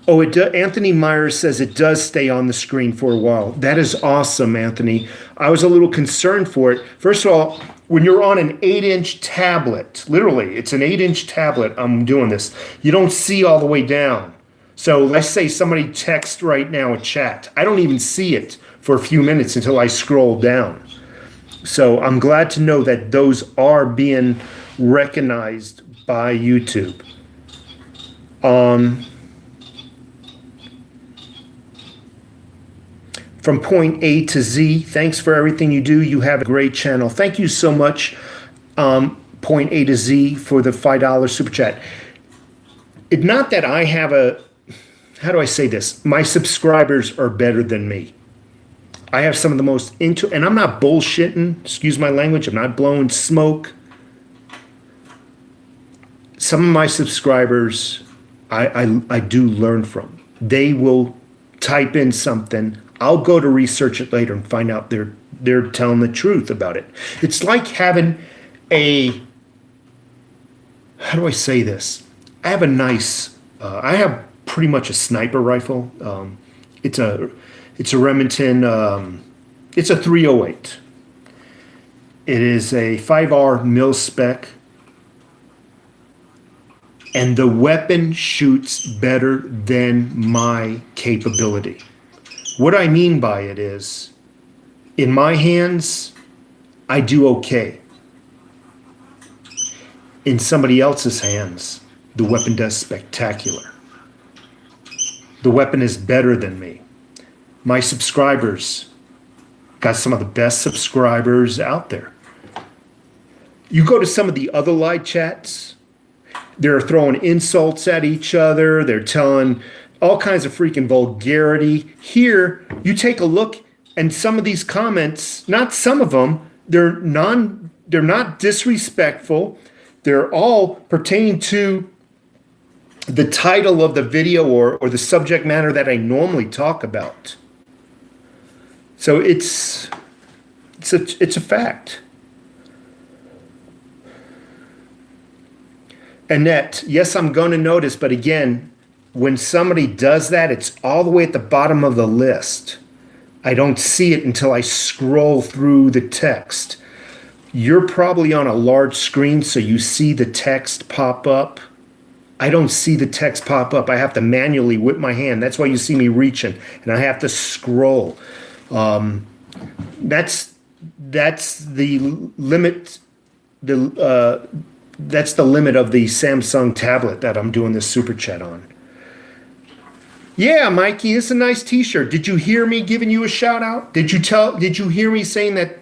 Oh, Anthony Myers says it does stay on the screen for a while. That is awesome, Anthony. I was a little concerned for it. First of all, when you're on an 8-inch tablet, literally, it's an 8-inch tablet, I'm doing this, you don't see all the way down. So let's say somebody texts right now a chat. I don't even see it for a few minutes until I scroll down. So I'm glad to know that those are being recognized by YouTube. From point A to Z, thanks for everything you do. You have a great channel. Thank you so much, point A to Z, for the $5 super chat. It's not that I have a, how do I say this? My subscribers are better than me. I have some of the most and I'm not bullshitting, excuse my language, I'm not blowing smoke. some of my subscribers I do learn from. They will type in something. I'll go to research it later and find out they're telling the truth about it. It's like having how do I say this? I have a nice, I have pretty much a sniper rifle. It's a Remington, it's a 308. It is a 5R mil spec. And the weapon shoots better than my capability. What I mean by it is, in my hands, I do okay. In somebody else's hands, the weapon does spectacular. The weapon is better than me. My subscribers got some of the best subscribers out there. You go to some of the other live chats, they're throwing insults at each other. They're telling all kinds of freaking vulgarity. Here, you take a look, and some of these comments, not some of them, they're not disrespectful. They're all pertaining to the title of the video or the subject matter that I normally talk about. So it's a fact. Annette, yes, I'm going to notice, but again, when somebody does that, it's all the way at the bottom of the list. I don't see it until I scroll through the text. You're probably on a large screen, so you see the text pop up. I don't see the text pop up. I have to manually whip my hand. That's why you see me reaching, and I have to scroll. That's the limit. That's the limit of the Samsung tablet that I'm doing this super chat on. Yeah, Mikey, it's a nice t-shirt. Did you hear me giving you a shout out? Did you hear me saying that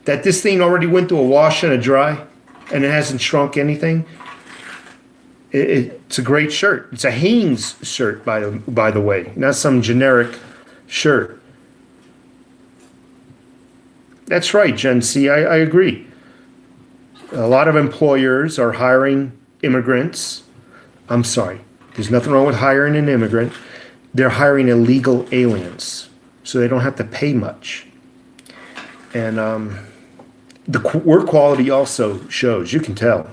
this thing already went through a wash and a dry and it hasn't shrunk anything? It's a great shirt. It's a Hanes shirt, by the way, not some generic shirt. That's right, Gen C, I agree. A lot of employers are hiring immigrants. I'm sorry. There's nothing wrong with hiring an immigrant. They're hiring illegal aliens, so they don't have to pay much. And the work quality also shows. You can tell.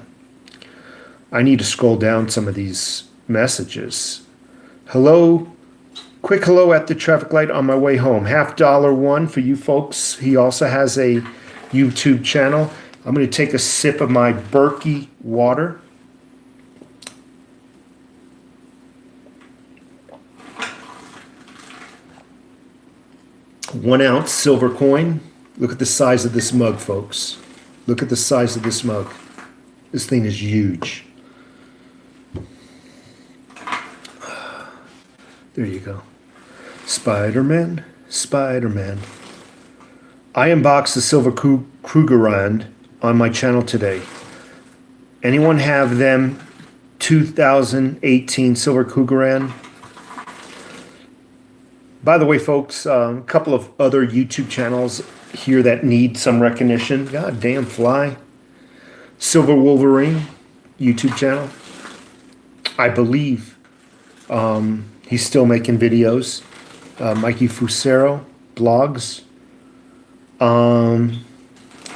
I need to scroll down some of these messages. Hello. Quick hello at the traffic light on my way home. $1 for you folks. He also has a YouTube channel. I'm going to take a sip of my Berkey water. $1 silver coin. Look at the size of this mug, folks. Look at the size of this mug. This thing is huge. There you go. Spider-Man, Spider-Man. I unboxed the silver Krugerrand on my channel today. Anyone have them 2018 silver Krugerrand? By the way, folks, a couple of other YouTube channels here that need some recognition. God damn fly. Silver Wolverine YouTube channel. I believe he's still making videos. Mikey Fusero blogs.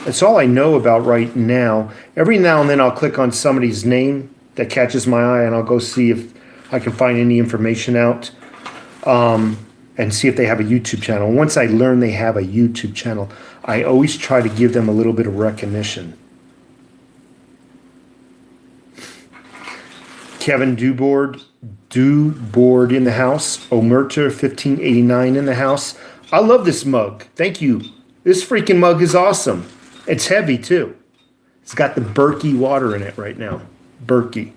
That's all I know about right now. Every now and then I'll click on somebody's name that catches my eye and I'll go see if I can find any information out and see if they have a YouTube channel. Once I learn they have a YouTube channel, I always try to give them a little bit of recognition. Kevin Duboard in the house. Omerta 1589 in the house. I love this mug. Thank you. This freaking mug is awesome. It's heavy too. It's got the Berkey water in it right now. Berkey.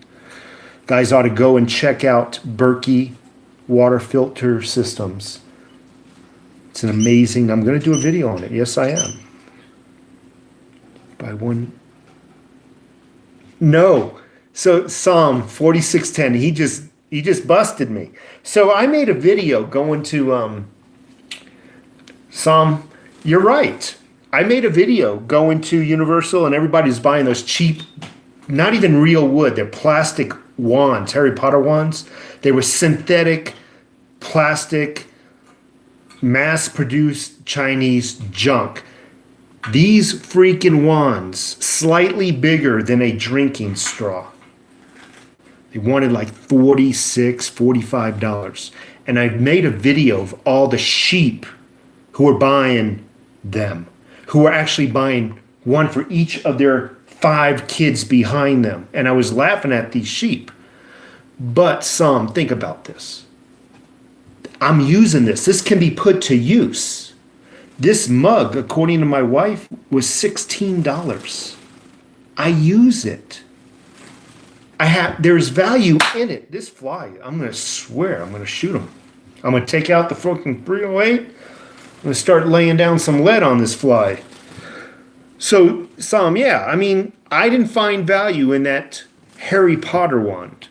Guys ought to go and check out Berkey water filter systems. It's an amazing, I'm going to do a video on it. Yes, I am. By one. No. So Psalm 4610, he just busted me. So I made a video going to Psalm, you're right. I made a video going to Universal and everybody's buying those cheap not even real wood. They're plastic wands, Harry Potter wands. They were synthetic, plastic, mass-produced Chinese junk. These freaking wands, slightly bigger than a drinking straw. They wanted like $46, $45. And I made a video of all the sheep who were buying them, who were actually buying one for each of their 5 kids behind them. And I was laughing at these sheep. But some, think about this. I'm using this. This can be put to use. This mug, according to my wife, was $16. I use it. There's value in it. This fly, I'm going to swear, I'm going to shoot him. I'm going to take out the fucking 308. I'm going to start laying down some lead on this fly. So, yeah, I mean, I didn't find value in that Harry Potter wand.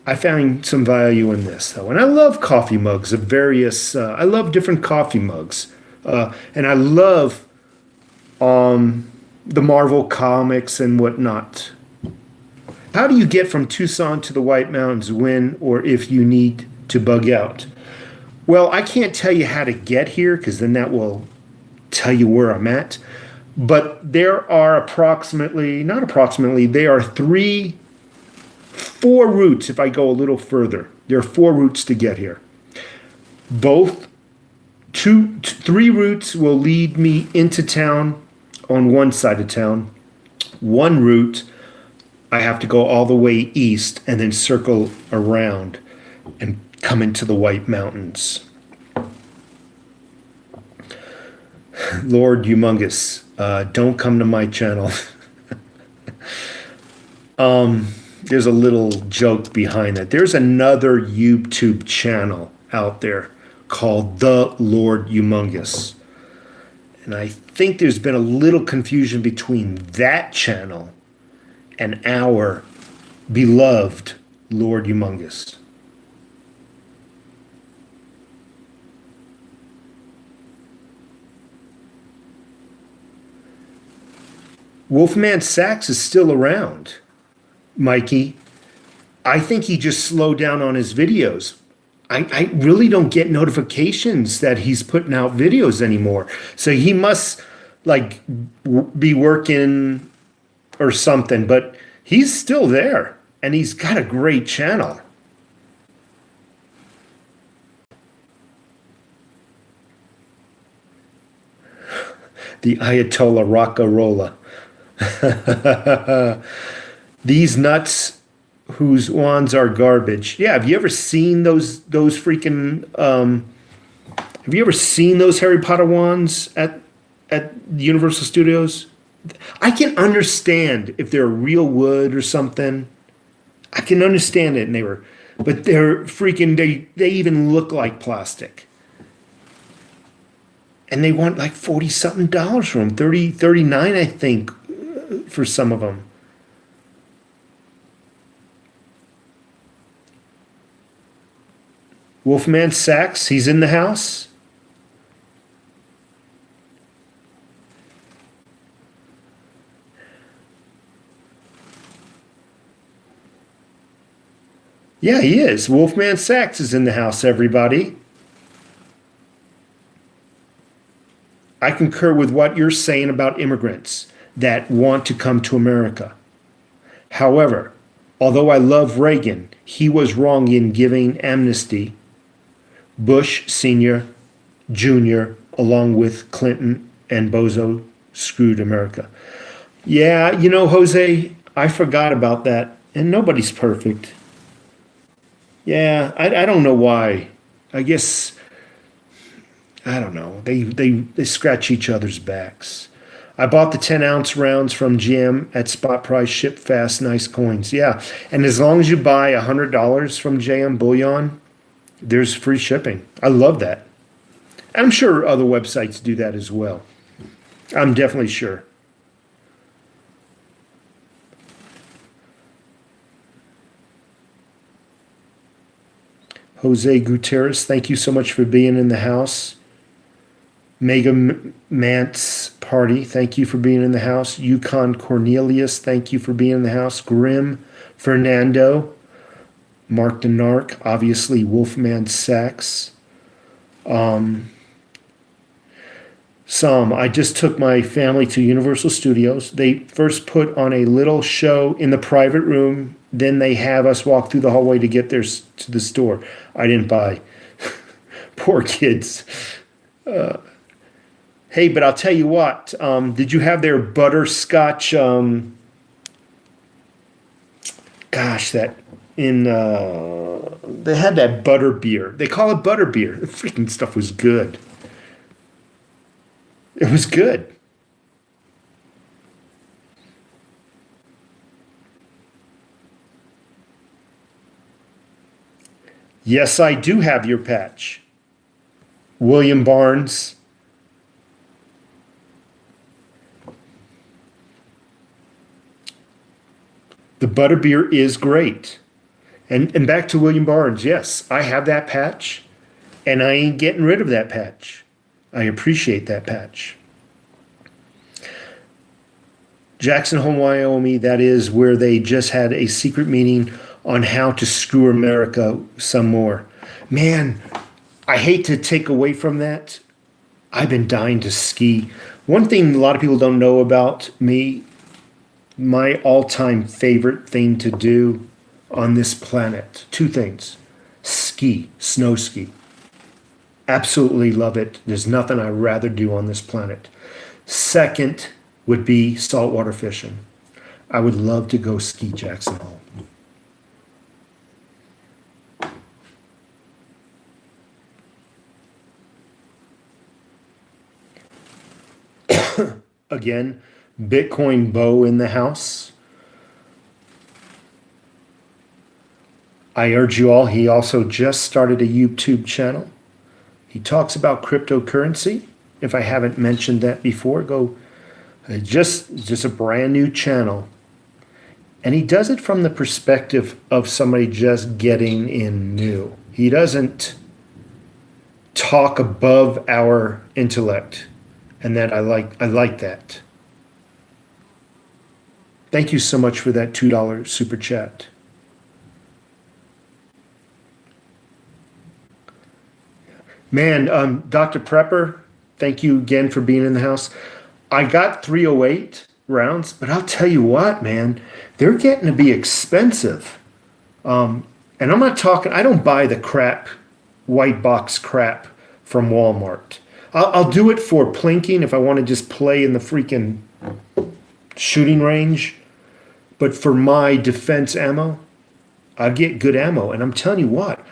I found some value in this, though. And I love coffee mugs of various, I love different coffee mugs. And I love the Marvel comics and whatnot. How do you get from Tucson to the White Mountains when or if you need to bug out? Well, I can't tell you how to get here because then that will tell you where I'm at. But there are there are 4 routes if I go a little further. There are 4 routes to get here. 3 routes will lead me into town on one side of town. 1 route, I have to go all the way east and then circle around and come into the White Mountains. Lord Humongous, don't come to my channel. There's a little joke behind that. There's another YouTube channel out there called The Lord Humongous. And I think there's been a little confusion between that channel and our beloved Lord Humongous. Wolfman Sachs is still around, Mikey. I think he just slowed down on his videos. I really don't get notifications that he's putting out videos anymore. So he must like be working or something, but he's still there and he's got a great channel. The Ayatollah Rockarola. These nuts whose wands are garbage. Yeah, have you ever seen those freaking have you ever seen those Harry Potter wands at Universal Studios? I can understand if they're real wood or something. I can understand it, but they're freaking they even look like plastic. And they want like $40-something for them, $39, I think, for some of them. Wolfman Sachs, he's in the house. Yeah, he is. Wolfman Sachs is in the house, everybody. I concur with what you're saying about immigrants that want to come to America. However, although I love Reagan, he was wrong in giving amnesty. Bush Sr., Jr., along with Clinton and Bozo, screwed America. Yeah, you know, Jose, I forgot about that. And nobody's perfect. Yeah, I don't know why. I guess, I don't know. They scratch each other's backs. I bought the 10-ounce rounds from GM at spot price, ship fast, nice coins. Yeah, and as long as you buy $100 from JM Bullion, there's free shipping. I love that. I'm sure other websites do that as well. I'm definitely sure. Jose Gutierrez, thank you so much for being in the house. Mega Mance Party, thank you for being in the house. Yukon Cornelius, thank you for being in the house. Grim Fernando, Mark the Narc, obviously Wolfman Sachs. I just took my family to Universal Studios. They first put on a little show in the private room. Then they have us walk through the hallway to get there to the store. I didn't buy. Poor kids. Hey, but I'll tell you what. Did you have their butterscotch? They had that butter beer. They call it butter beer. The freaking stuff was good. It was good. Yes, I do have your patch. William Barnes. The butterbeer is great. And back to William Barnes. Yes, I have that patch, and I ain't getting rid of that patch. I appreciate that patch. Jackson Hole, Wyoming, that is where they just had a secret meeting on how to screw America some more. Man, I hate to take away from that. I've been dying to ski. One thing a lot of people don't know about me, my all-time favorite thing to do on this planet, two things: ski, snow ski. Absolutely love it. There's nothing I'd rather do on this planet. Second would be saltwater fishing. I would love to go ski Jackson Hole. Again, Bitcoin Bo in the house. I urge you all, he also just started a YouTube channel. He talks about cryptocurrency. If I haven't mentioned that before, go just a brand new channel. And he does it from the perspective of somebody just getting in new. He doesn't talk above our intellect. And that I like that. Thank you so much for that $2 super chat. Man, Dr. Prepper, thank you again for being in the house. I got 308 rounds, but I'll tell you what, man, they're getting to be expensive. And I'm not talking, I don't buy the crap, white box crap from Walmart. I'll do it for plinking if I want to just play in the freaking shooting range. But for my defense ammo, I get good ammo. And I'm telling you what,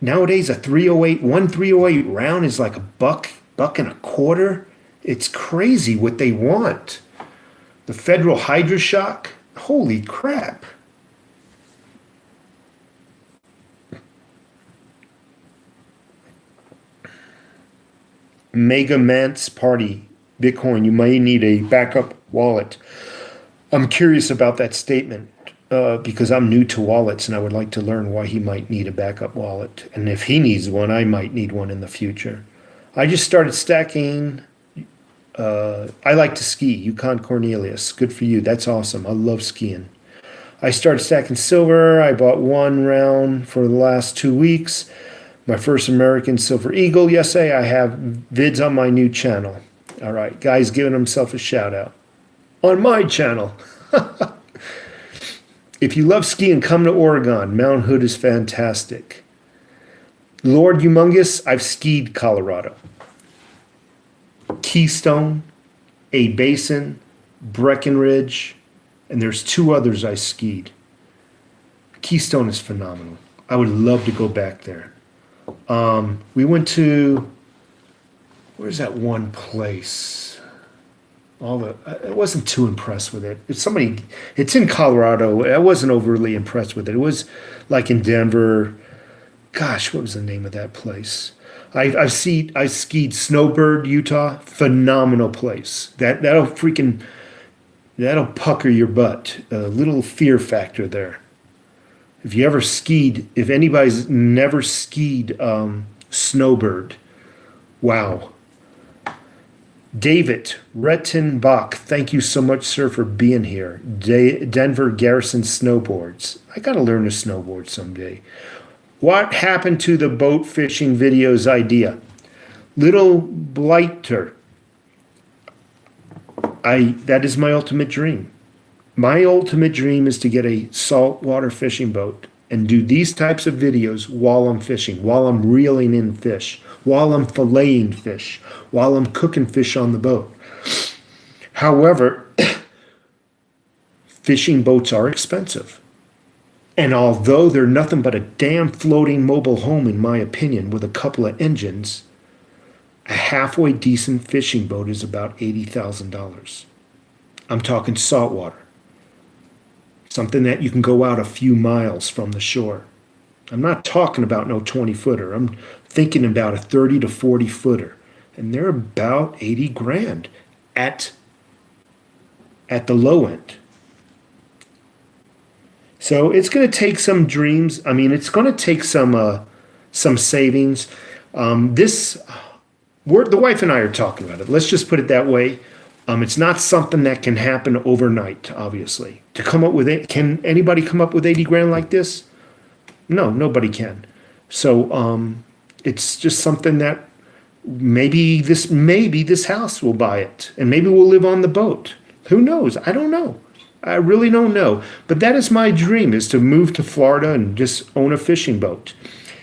nowadays a 308, one 308 round is like $1, $1.25. It's crazy what they want. The Federal Hydroshock, holy crap. Mega Mance Party, Bitcoin, you may need a backup wallet. I'm curious about that statement because I'm new to wallets and I would like to learn why he might need a backup wallet. And if he needs one, I might need one in the future. I just started stacking. I like to ski. Yukon Cornelius, good for you. That's awesome. I love skiing. I started stacking silver. I bought one round for the last 2 weeks. My first American Silver Eagle yesterday. I have vids on my new channel. All right, guy's giving himself a shout out on my channel. If you love skiing, come to Oregon. Mount Hood is fantastic. Lord Humongous, I've skied Colorado. Keystone, A Basin, Breckenridge, and there's 2 others I skied. Keystone is phenomenal. I would love to go back there. We went to, where's that one place? I wasn't too impressed with it. It's in Colorado. I wasn't overly impressed with it. It was like in Denver. Gosh, what was the name of that place? I skied Snowbird, Utah. Phenomenal place. That'll pucker your butt. A little fear factor there. If you ever skied, if anybody's never skied Snowbird, wow. David Rettenbach, thank you so much, sir, for being here. Denver Garrison Snowboards. I got to learn to snowboard someday. What happened to the boat fishing videos idea? Little Blighter. That is my ultimate dream. My ultimate dream is to get a saltwater fishing boat and do these types of videos while I'm fishing, while I'm reeling in fish, while I'm filleting fish, while I'm cooking fish on the boat. However, fishing boats are expensive. And although they're nothing but a damn floating mobile home, in my opinion, with a couple of engines, a halfway decent fishing boat is about $80,000. I'm talking saltwater. Something that you can go out a few miles from the shore. I'm not talking about no 20-footer. I'm thinking about a 30 to 40-footer. And they're about 80 grand at the low end. So it's going to take some dreams. I mean, it's going to take some savings. The wife and I are talking about it. Let's just put it that way. It's not something that can happen overnight, obviously. To come up with it, can anybody come up with 80 grand like this? No, nobody can. So it's just something that maybe this house will buy it, and maybe we'll live on the boat. Who knows? I don't know. I really don't know. But that is my dream, is to move to Florida and just own a fishing boat.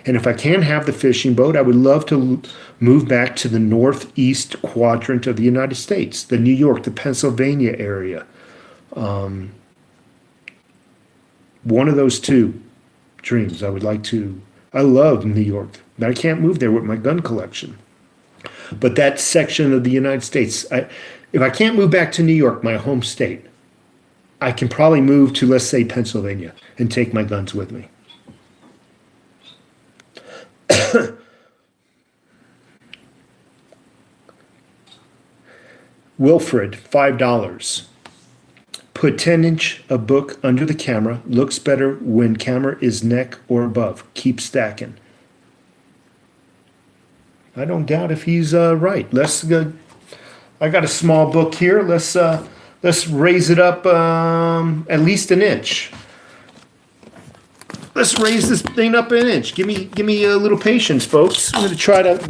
And if I can't have the fishing boat, I would love to move back to the northeast quadrant of the United States, the New York, the Pennsylvania area. One of those two dreams I would like to. I love New York, but I can't move there with my gun collection. But that section of the United States, if I can't move back to New York, my home state, I can probably move to, let's say, Pennsylvania and take my guns with me. Wilfred, $5. Put 10-inch a book under the camera. Looks better when camera is neck or above. Keep stacking. I don't doubt if he's right. Let's go. I got a small book here. Let's raise it up at least an inch. Let's raise this thing up an inch. Give me a little patience, folks. I'm going to try to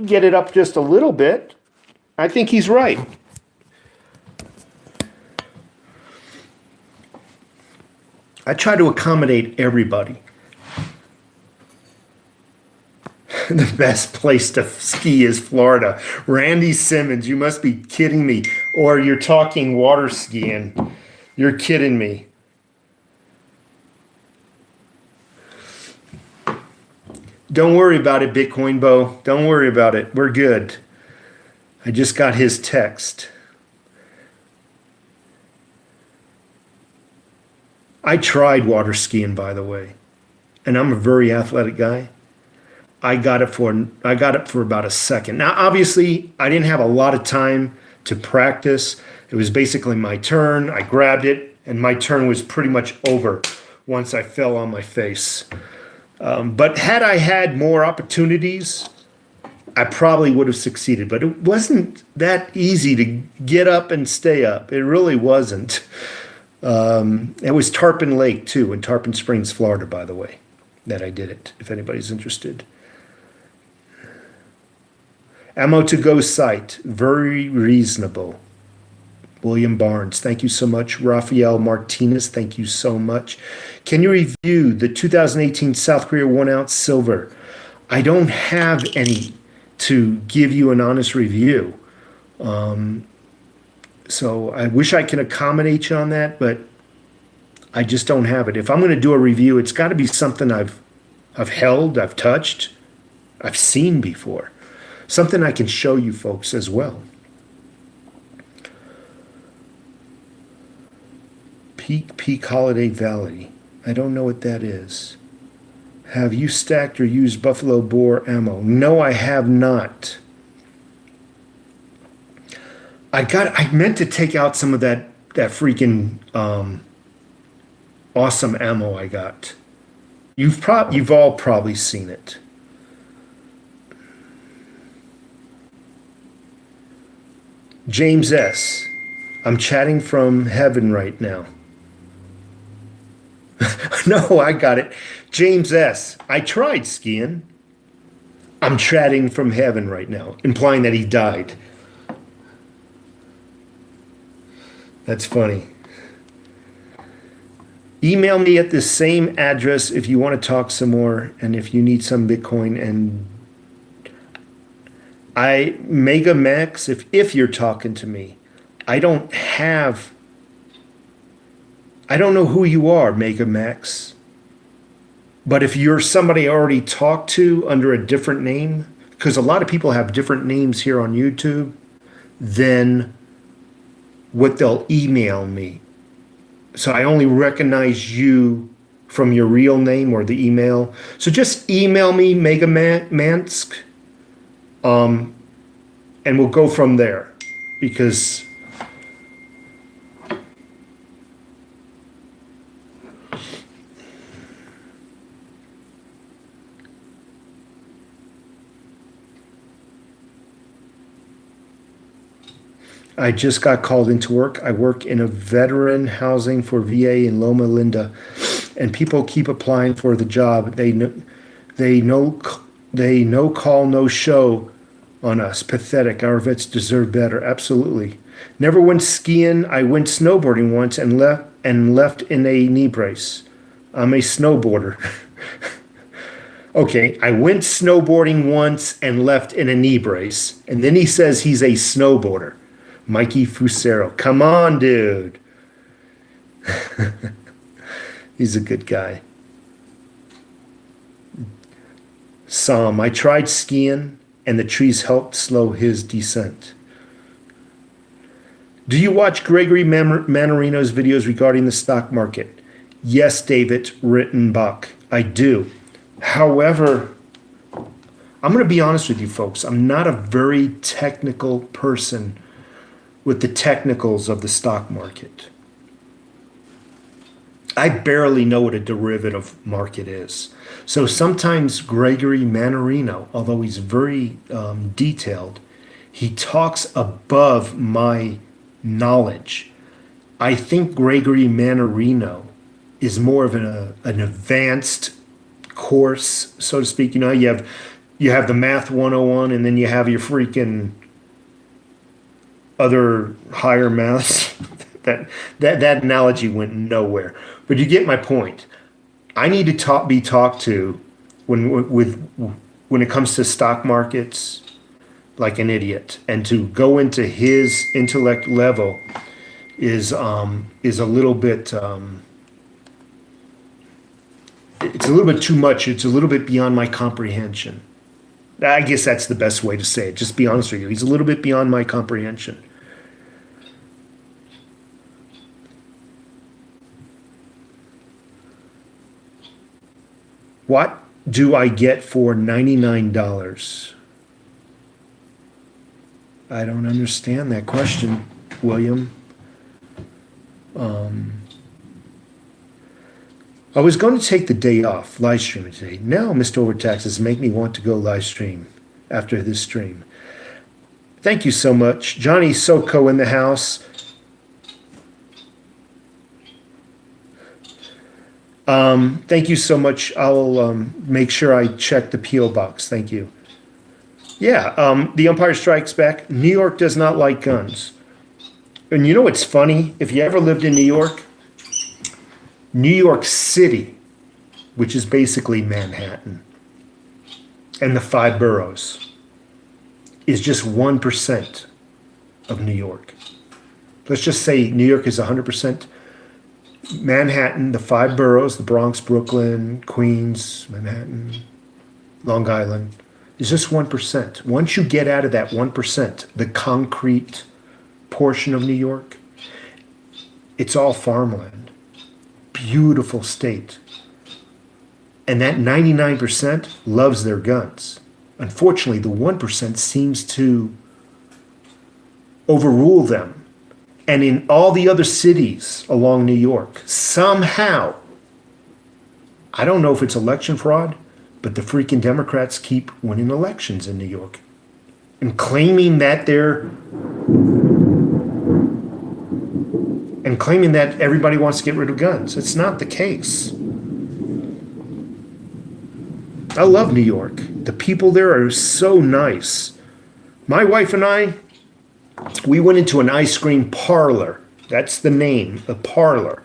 get it up just a little bit. I think he's right. I try to accommodate everybody. The best place to ski is Florida. Randy Simmons, you must be kidding me. Or you're talking water skiing. You're kidding me. Don't worry about it, Bitcoin Bo. Don't worry about it. We're good. I just got his text. I tried water skiing, by the way, and I'm a very athletic guy. I got it for about a second. Now, obviously, I didn't have a lot of time to practice. It was basically my turn. I grabbed it, and my turn was pretty much over once I fell on my face. But had I had more opportunities, I probably would have succeeded. But it wasn't that easy to get up and stay up. It really wasn't. It was Tarpon Lake, too, in Tarpon Springs, Florida, by the way, that I did it, if anybody's interested. Ammo to go site, very reasonable. William Barnes, thank you so much. Rafael Martinez, thank you so much. Can you review the 2018 South Korea 1-ounce silver? I don't have any to give you an honest review. So I wish I could accommodate you on that, but I just don't have it. If I'm going to do a review, it's got to be something I've held, I've touched, I've seen before. Something I can show you folks as well. Peak Holiday Valley. I don't know what that is. Have you stacked or used Buffalo Bore ammo? No, I have not. I meant to take out some of that freaking awesome ammo I got. You've all probably seen it. James S. I'm chatting from heaven right now. No, I got it. James S. I tried skiing. I'm chatting from heaven right now, implying that he died. That's funny. Email me at the same address if you want to talk some more and if you need some Bitcoin. And Mega Max, if you're talking to me, I don't know who you are, Mega Max. But if you're somebody I already talked to under a different name, because a lot of people have different names here on YouTube, then what they'll email me. So I only recognize you from your real name or the email. So just email me, Mega Mansk, and we'll go from there. Because I just got called into work. I work in a veteran housing for VA in Loma Linda, and people keep applying for the job. They no call, no show on us. Pathetic. Our vets deserve better. Absolutely. Never went skiing. I went snowboarding once and left in a knee brace. I'm a snowboarder. Okay, I went snowboarding once and left in a knee brace, and then he says he's a snowboarder. Mikey Fusero. Come on, dude. He's a good guy. Psalm. I tried skiing and the trees helped slow his descent. Do you watch Gregory Mannarino's videos regarding the stock market? Yes, David Rittenbach. I do. However, I'm going to be honest with you folks. I'm not a very technical person with the technicals of the stock market. I barely know what a derivative market is. So sometimes Gregory Mannarino, although he's very detailed, he talks above my knowledge. I think Gregory Mannarino is more of an advanced course, so to speak. You know, you have the Math 101 and then you have your freaking other higher maths. that analogy went nowhere, but you get my point. I need to be talked to when it comes to stock markets like an idiot, and to go into his intellect level is a little bit it's a little bit too much. It's a little bit beyond my comprehension. I guess that's the best way to say it. Just be honest with you. He's a little bit beyond my comprehension. What do I get for $99? I don't understand that question, William. I was going to take the day off, live streaming today. Now, Mr. Overtaxes make me want to go live stream after this stream. Thank you so much. Johnny Soko in the house. Thank you so much. I'll make sure I check the P.O. box. Thank you. Yeah, the Empire Strikes Back. New York does not like guns. And you know what's funny? If you ever lived in New York City, which is basically Manhattan, and the 5 boroughs, is just 1% of New York. Let's just say New York is 100%. Manhattan, the 5 boroughs, the Bronx, Brooklyn, Queens, Manhattan, Long Island, is just 1%. Once you get out of that 1%, the concrete portion of New York, it's all farmland. Beautiful state. And that 99% loves their guns. Unfortunately, the 1% seems to overrule them. And in all the other cities along New York, somehow, I don't know if it's election fraud, but the freaking Democrats keep winning elections in New York and claiming that they're and claiming that everybody wants to get rid of guns. It's not the case. I love New York. The people there are so nice. My wife and I, we went into an ice cream parlor. That's the name, a parlor,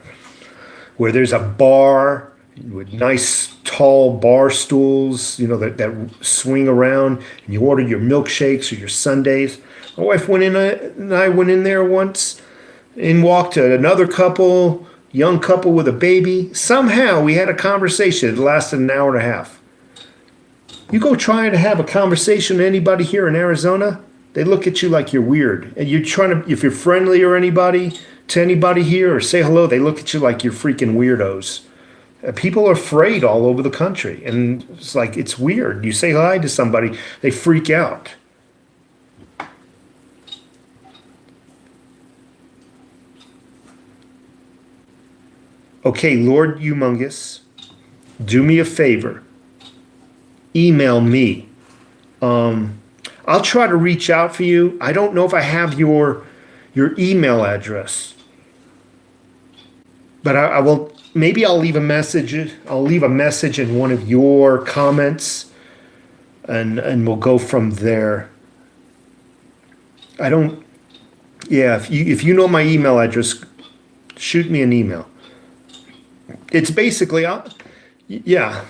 where there's a bar with nice tall bar stools, you know, that swing around, and you order your milkshakes or your sundaes. My wife went in, and I went in there once and walked to another couple, young couple with a baby. Somehow we had a conversation. It lasted an hour and a half. You go try to have a conversation with anybody here in Arizona, they look at you like you're weird. And you're trying to, if you're friendly or to anybody here or say hello, they look at you like you're freaking weirdos. People are afraid all over the country. And it's like, it's weird. You say hi to somebody, they freak out. Okay, Lord Humongous, do me a favor. Email me. I'll try to reach out for you. I don't know if I have your email address, but I will. Maybe I'll leave a message. I'll leave a message in one of your comments, and we'll go from there. I don't. Yeah, if you know my email address, shoot me an email. It's basically, yeah.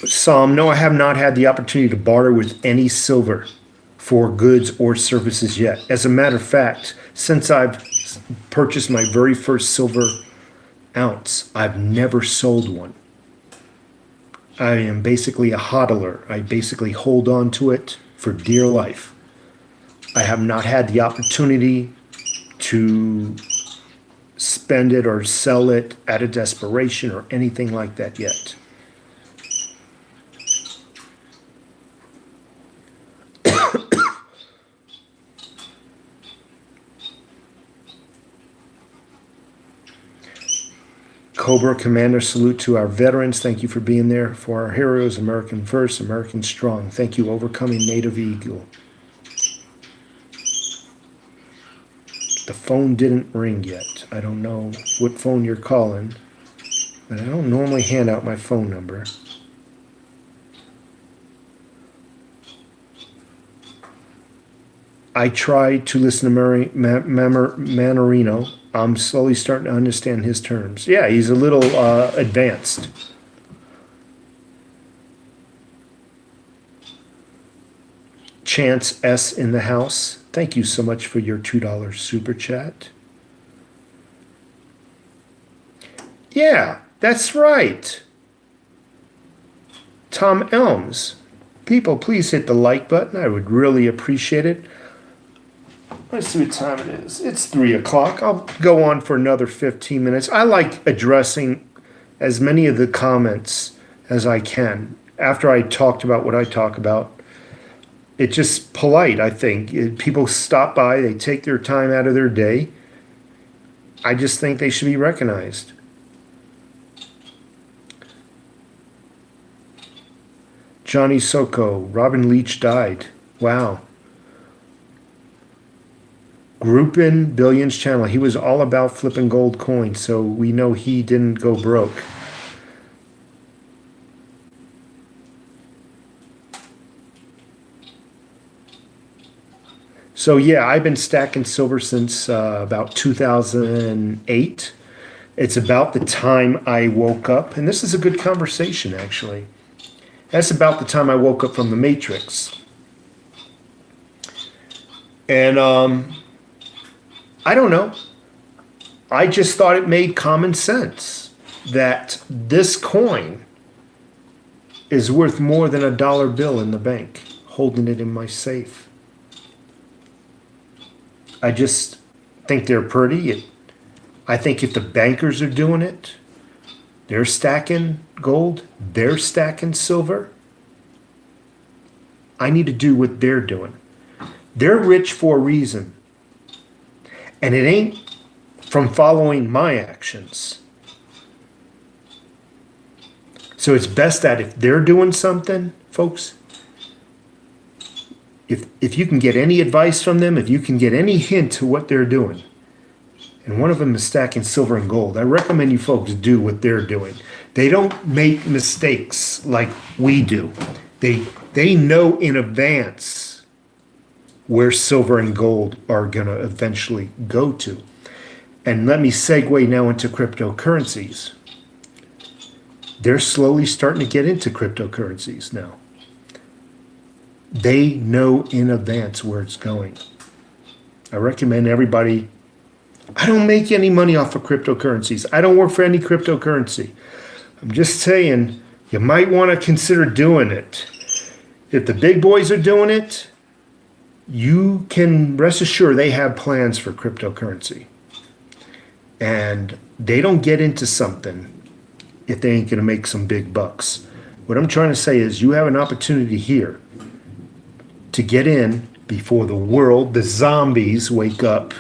Psalm, no, I have not had the opportunity to barter with any silver for goods or services yet. As a matter of fact, since I've purchased my very first silver ounce, I've never sold one. I am basically a hodler. I basically hold on to it for dear life. I have not had the opportunity to spend it or sell it out of desperation or anything like that yet. Cobra Commander, salute to our veterans. Thank you for being there for our heroes. American first, American strong. Thank you, Overcoming Native Eagle. The phone didn't ring yet. I don't know what phone you're calling, but I don't normally hand out my phone number. I tried to listen to Manarino. I'm slowly starting to understand his terms. Yeah, he's a little advanced. Chance S in the house. Thank you so much for your $2 super chat. Yeah, that's right. Tom Elms. People, please hit the like button. I would really appreciate it. Let's see what time it is. It's 3 o'clock. I'll go on for another 15 minutes. I like addressing as many of the comments as I can. After I talked about what I talk about, it's just polite, I think. People stop by, they take their time out of their day. I just think they should be recognized. Johnny Soko, Robin Leach died. Wow. Groupin Billions channel. He was all about flipping gold coins, so we know he didn't go broke. So yeah, I've been stacking silver since about 2008. It's about the time I woke up, and this is a good conversation actually. That's about the time I woke up from the Matrix. And I don't know. I just thought it made common sense that this coin is worth more than a dollar bill in the bank, holding it in my safe. I just think they're pretty. I think if the bankers are doing it, they're stacking gold, they're stacking silver, I need to do what they're doing. They're rich for a reason. And it ain't from following my actions. So it's best that if they're doing something, folks, if you can get any advice from them, if you can get any hint to what they're doing, and one of them is stacking silver and gold, I recommend you folks do what they're doing. They don't make mistakes like we do. They know in advance where silver and gold are going to eventually go to. And let me segue now into cryptocurrencies. They're slowly starting to get into cryptocurrencies now. They know in advance where it's going. I recommend everybody. I don't make any money off of cryptocurrencies. I don't work for any cryptocurrency. I'm just saying you might want to consider doing it. If the big boys are doing it, you can rest assured they have plans for cryptocurrency. And they don't get into something if they ain't going to make some big bucks. What I'm trying to say is you have an opportunity here to get in before the world, the zombies, wake up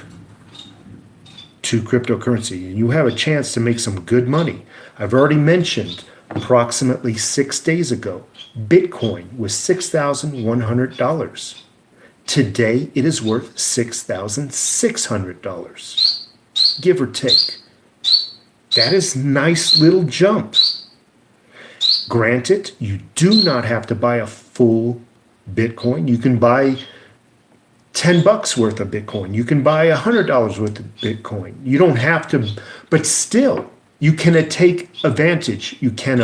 to cryptocurrency. And you have a chance to make some good money. I've already mentioned approximately 6 days ago, Bitcoin was $6,100. Today, it is worth $6,600, give or take. That is a nice little jump. Granted, you do not have to buy a full Bitcoin. You can buy $10 worth of Bitcoin. You can buy $100 worth of Bitcoin. You don't have to, but still, you can take advantage. You can,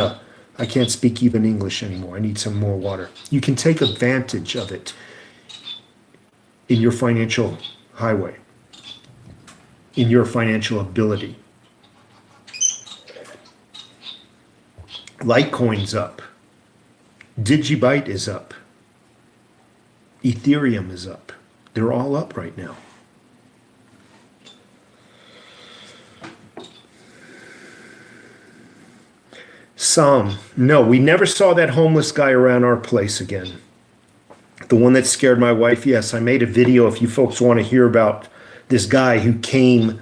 I can't speak even English anymore. I need some more water. You can take advantage of it in your financial highway, in your financial ability. LITECOIN's up. DIGIBYTE is up. Ethereum is up. They're all up right now. No, we never saw that homeless guy around our place again. The one that scared my wife, yes, I made a video if you folks want to hear about this guy who came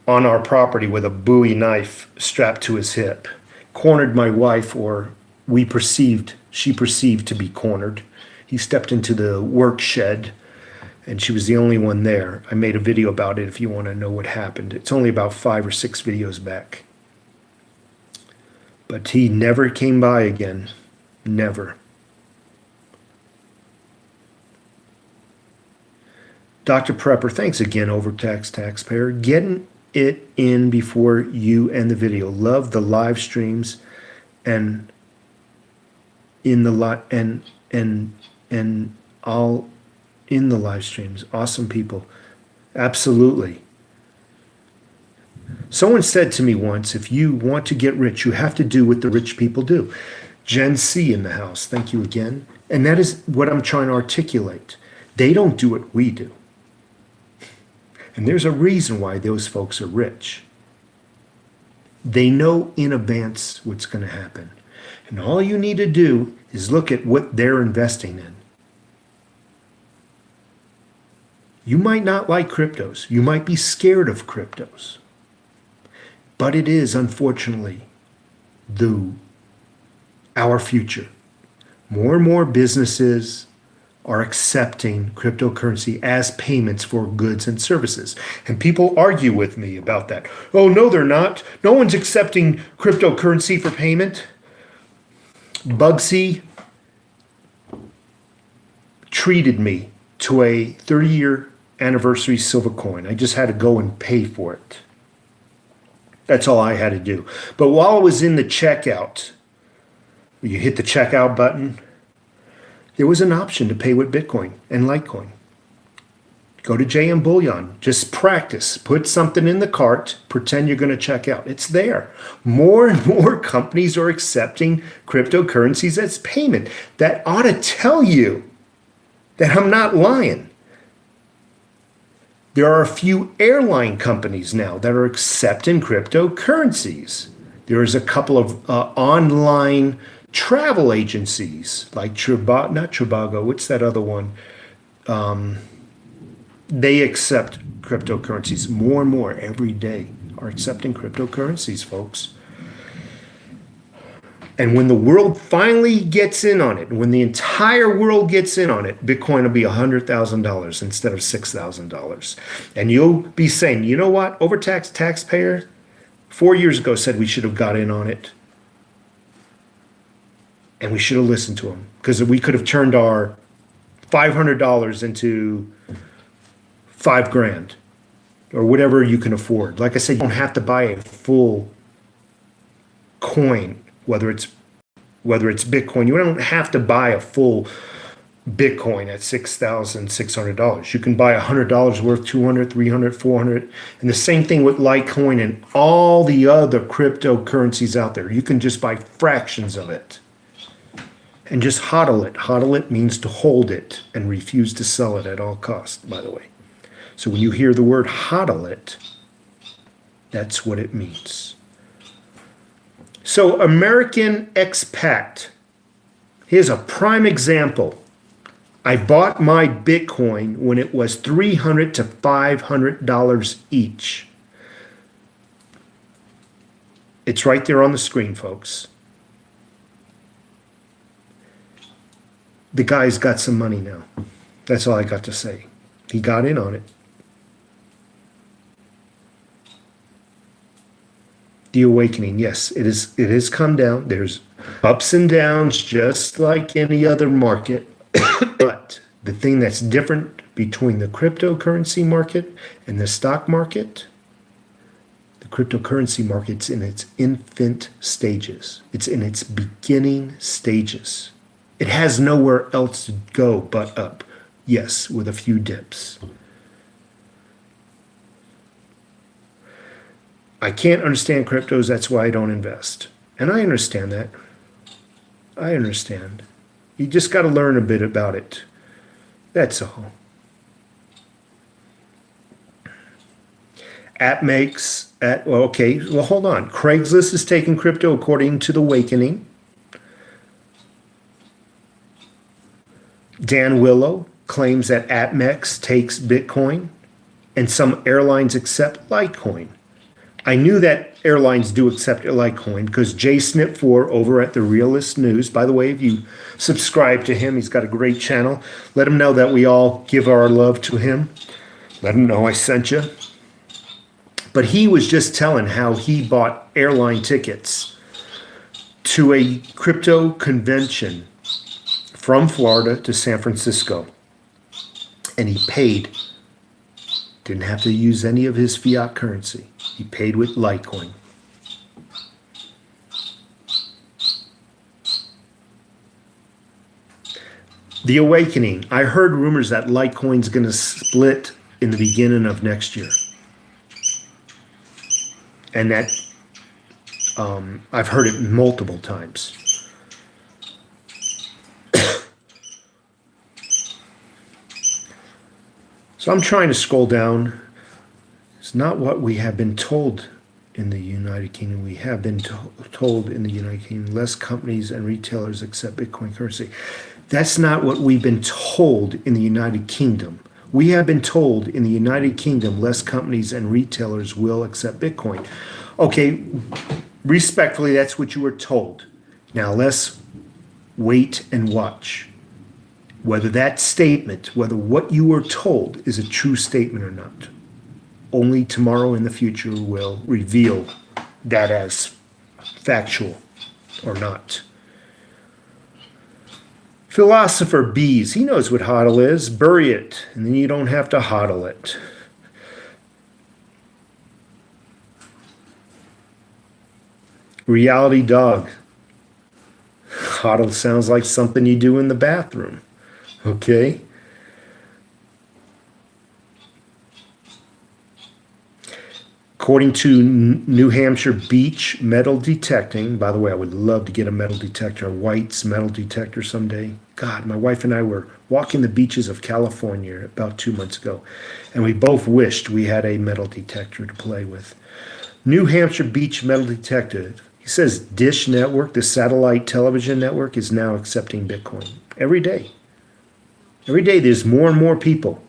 on our property with a Bowie knife strapped to his hip. Cornered my wife, or she perceived to be cornered. He stepped into the work shed, and she was the only one there. I made a video about it if you want to know what happened. It's only about 5 or 6 videos back. But he never came by again. Never. Dr. Prepper, thanks again, Overtax Taxpayer. Getting it in before you end the video. Love the live streams and in the and all in the live streams. Awesome people. Absolutely. Someone said to me once, if you want to get rich, you have to do what the rich people do. Gen C in the house. Thank you again. And that is what I'm trying to articulate. They don't do what we do. And there's a reason why those folks are rich. They know in advance what's going to happen. And all you need to do is look at what they're investing in. You might not like cryptos. You might be scared of cryptos. But it is, unfortunately, our future. More and more businesses are accepting cryptocurrency as payments for goods and services. And people argue with me about that. Oh, no, they're not. No one's accepting cryptocurrency for payment. Bugsy treated me to a 30-year anniversary silver coin. I just had to go and pay for it. That's all I had to do. But while I was in the checkout, you hit the checkout button, there was an option to pay with Bitcoin and Litecoin. Go to JM Bullion. Just practice. Put something in the cart. Pretend you're going to check out. It's there. More and more companies are accepting cryptocurrencies as payment. That ought to tell you that I'm not lying. There are a few airline companies now that are accepting cryptocurrencies. There is a couple of online travel agencies like Trivago, what's that other one? They accept cryptocurrencies. More and more every day are accepting cryptocurrencies, folks. And when the world finally gets in on it, when the entire world gets in on it, Bitcoin will be $100,000 instead of $6,000. And you'll be saying, you know what? Overtaxed taxpayer 4 years ago said we should have got in on it. And we should have listened to him, because we could have turned our $500 into $5,000 or whatever you can afford. Like I said, you don't have to buy a full coin, whether it's Bitcoin. You don't have to buy a full Bitcoin at $6,600. You can buy $100 worth, 200, 300, 400. And the same thing with Litecoin and all the other cryptocurrencies out there. You can just buy fractions of it and just hodl it. Hodl it means to hold it and refuse to sell it at all costs, by the way. So when you hear the word hodl it, that's what it means. So American expat, here's a prime example. I bought my Bitcoin when it was $300 to $500 each. It's right there on the screen, folks. The guy's got some money now. That's all I got to say. He got in on it. The awakening, yes, it has come down. There's ups and downs just like any other market. But the thing that's different between the cryptocurrency market and the stock market, the cryptocurrency market's in its infant stages. It's in its beginning stages. It has nowhere else to go but up. Yes, with a few dips. I can't understand cryptos, that's why I don't invest. And I understand that. I understand. You just got to learn a bit about it. That's all. Okay, well, hold on. Craigslist is taking crypto according to the Awakening. Dan Willow claims that APMEX takes Bitcoin, and some airlines accept Litecoin. I knew that airlines do accept Litecoin because Jay Snip4 over at the Realist News, by the way, if you subscribe to him, he's got a great channel. Let him know that we all give our love to him. Let him know I sent you. But he was just telling how he bought airline tickets to a crypto convention from Florida to San Francisco. And he paid. Didn't have to use any of his fiat currency. He paid with Litecoin. The Awakening. I heard rumors that Litecoin's going to split in the beginning of next year. And that I've heard it multiple times. So I'm trying to scroll down. It's not what we have been told in the United Kingdom. We have been told in the United Kingdom, less companies and retailers accept Bitcoin currency. That's not what we've been told in the United Kingdom. We have been told in the United Kingdom, less companies and retailers will accept Bitcoin. Okay, respectfully, that's what you were told. Now let's wait and watch. Whether that statement, whether what you were told is a true statement or not. Only tomorrow in the future will reveal that as factual or not. Philosopher Bees, he knows what hodl is. Bury it, and then you don't have to hodl it. Reality Dog. Hodl sounds like something you do in the bathroom. Okay. According to New Hampshire Beach Metal Detecting, by the way, I would love to get a metal detector, a White's metal detector someday. God, my wife and I were walking the beaches of California about 2 months ago, and we both wished we had a metal detector to play with. New Hampshire Beach Metal Detector. He says Dish Network, the satellite television network, is now accepting Bitcoin every day. Every day there's more and more people.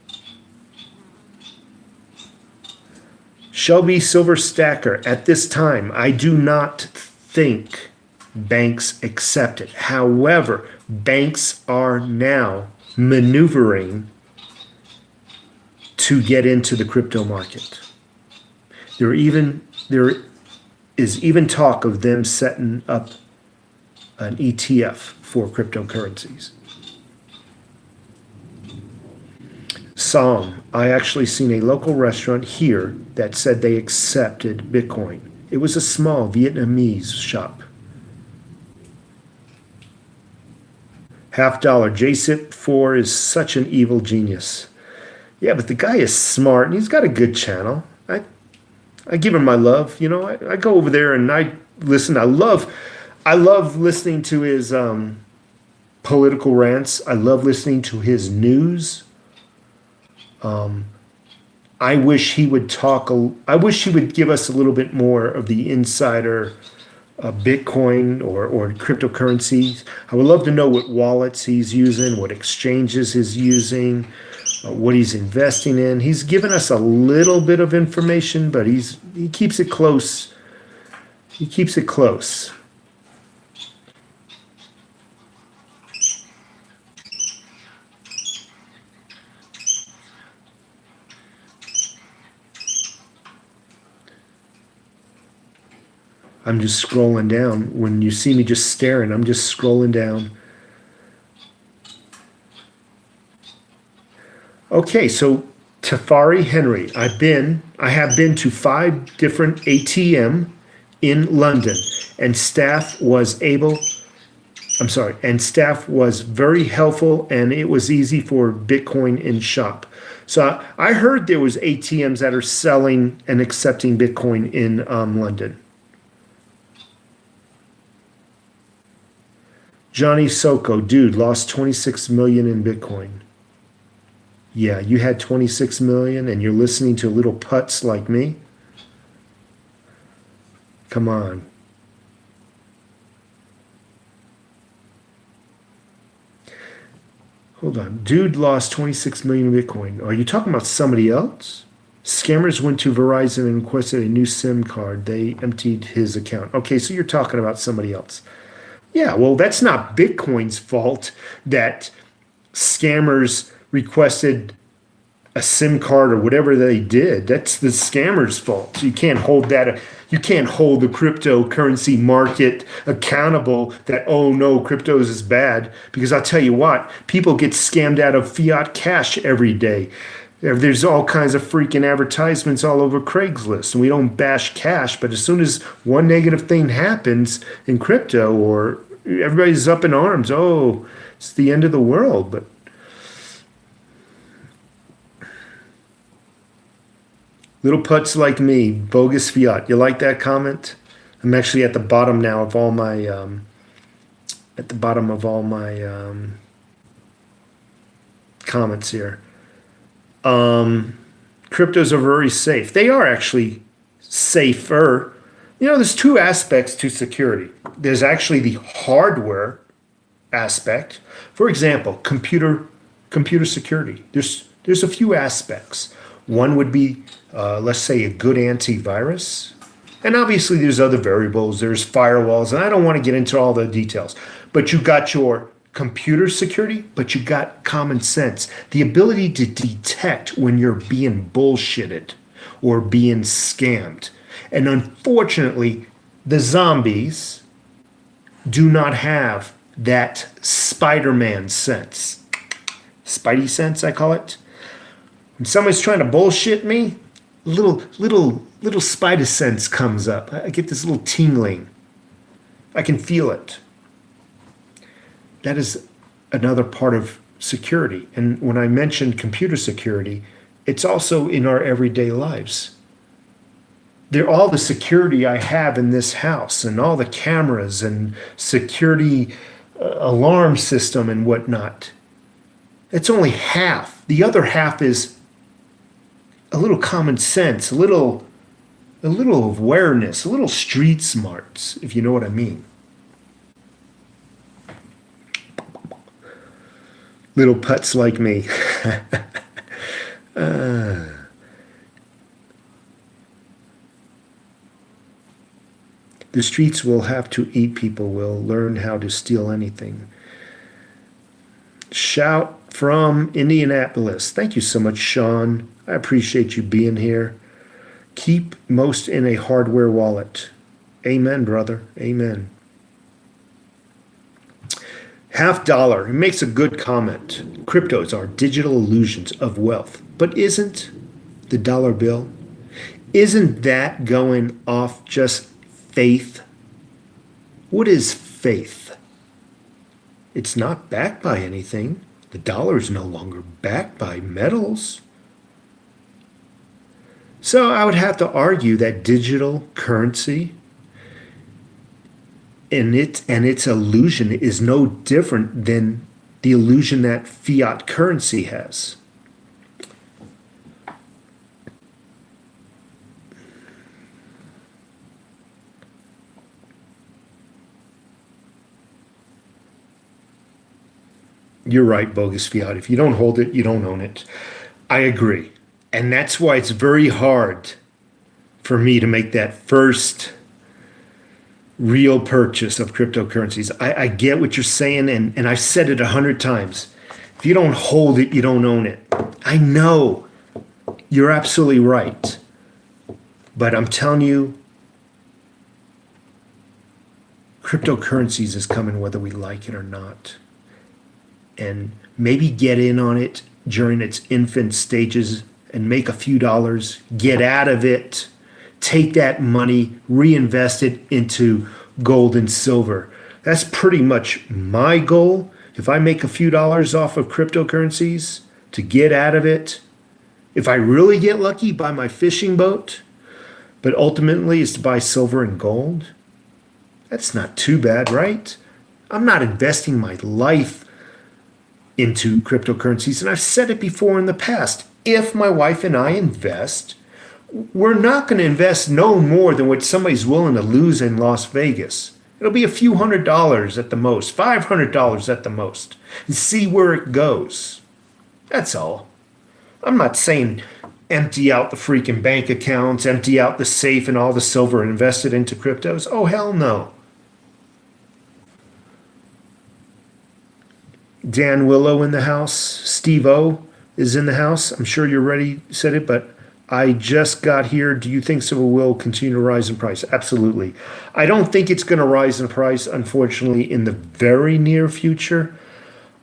Shelby Silver Stacker, at this time, I do not think banks accept it. However, banks are now maneuvering to get into the crypto market. There is even talk of them setting up an ETF for cryptocurrencies. I actually seen a local restaurant here that said they accepted Bitcoin. It was a small Vietnamese shop. $50. JSIP4 is such an evil genius. Yeah, but the guy is smart and he's got a good channel. I give him my love. You know, I go over there and I listen. I love listening to his political rants. I love listening to his news. I wish he would I wish he would give us a little bit more of the insider Bitcoin or cryptocurrencies. I would love to know what wallets he's using, what exchanges he's using, what he's investing in. He's given us a little bit of information, but he keeps it close. He keeps it close. I'm just scrolling down. When you see me just staring, I'm just scrolling down. Okay, so Tafari Henry. I have been to 5 different ATM in London, and staff was very helpful, and it was easy for Bitcoin in shop. So I heard there was ATMs that are selling and accepting Bitcoin in London. Johnny Soko, dude, lost 26 million in Bitcoin. Yeah, you had 26 million and you're listening to little putts like me? Come on. Hold on. Dude lost 26 million in Bitcoin. Are you talking about somebody else? Scammers went to Verizon and requested a new SIM card. They emptied his account. Okay, so you're talking about somebody else. Yeah, well, that's not Bitcoin's fault that scammers requested a SIM card or whatever they did. That's the scammer's fault. You can't hold that. You can't hold the cryptocurrency market accountable that, oh no, cryptos is bad. Because I'll tell you what, people get scammed out of fiat cash every day. There's all kinds of freaking advertisements all over Craigslist. And we don't bash cash, but as soon as one negative thing happens in crypto, or everybody's up in arms, oh, it's the end of the world. But little putts like me, bogus fiat. You like that comment? I'm actually at the bottom now of all my comments here. Cryptos are very safe. They are actually safer. You know, there's 2 aspects to security. There's actually the hardware aspect. For example, computer security. There's a few aspects. One would be, let's say, a good antivirus. And obviously there's other variables. There's firewalls, and I don't want to get into all the details. But you got your computer security, but you got common sense. The ability to detect when you're being bullshitted or being scammed. And unfortunately, the zombies do not have that Spider-Man sense. Spidey sense, I call it. When somebody's trying to bullshit me, little spider sense comes up. I get this little tingling. I can feel it. That is another part of security. And when I mentioned computer security, it's also in our everyday lives. All the security I have in this house and all the cameras and security alarm system and whatnot, it's only half. The other half is a little common sense, a little awareness, a little street smarts, if you know what I mean. Little putts like me. The streets will have to eat. People will learn how to steal anything. Shout from Indianapolis. Thank you so much, Sean. I appreciate you being here. Keep most in a hardware wallet. Amen, brother. Amen. $50. It makes a good comment. Cryptos are digital illusions of wealth. But isn't the dollar bill, isn't that going off just faith? What is faith? It's not backed by anything. The dollar is no longer backed by metals. So I would have to argue that digital currency and its illusion is no different than the illusion that fiat currency has. You're right, bogus fiat. If you don't hold it, you don't own it. I agree. And that's why it's very hard for me to make that first real purchase of cryptocurrencies. I get what you're saying, and I've said it 100 times. If you don't hold it, you don't own it. I know. You're absolutely right. But I'm telling you, cryptocurrencies is coming whether we like it or not. And maybe get in on it during its infant stages and make a few dollars, get out of it, take that money, reinvest it into gold and silver. That's pretty much my goal. If I make a few dollars off of cryptocurrencies, to get out of it, if I really get lucky, buy my fishing boat, but ultimately is to buy silver and gold. That's not too bad, right? I'm not investing my life into cryptocurrencies. And I've said it before in the past. If my wife and I invest, we're not going to invest no more than what somebody's willing to lose in Las Vegas. It'll be a few $100 at the most, $500 at the most, and see where it goes. That's all. I'm not saying empty out the freaking bank accounts, empty out the safe and all the silver and invest it into cryptos. Oh, hell no. Dan Willow in the house. Steve O is in the house. I'm sure you already said it, but I just got here. Do you think silver will continue to rise in price? Absolutely. I don't think it's going to rise in price, unfortunately, in the very near future.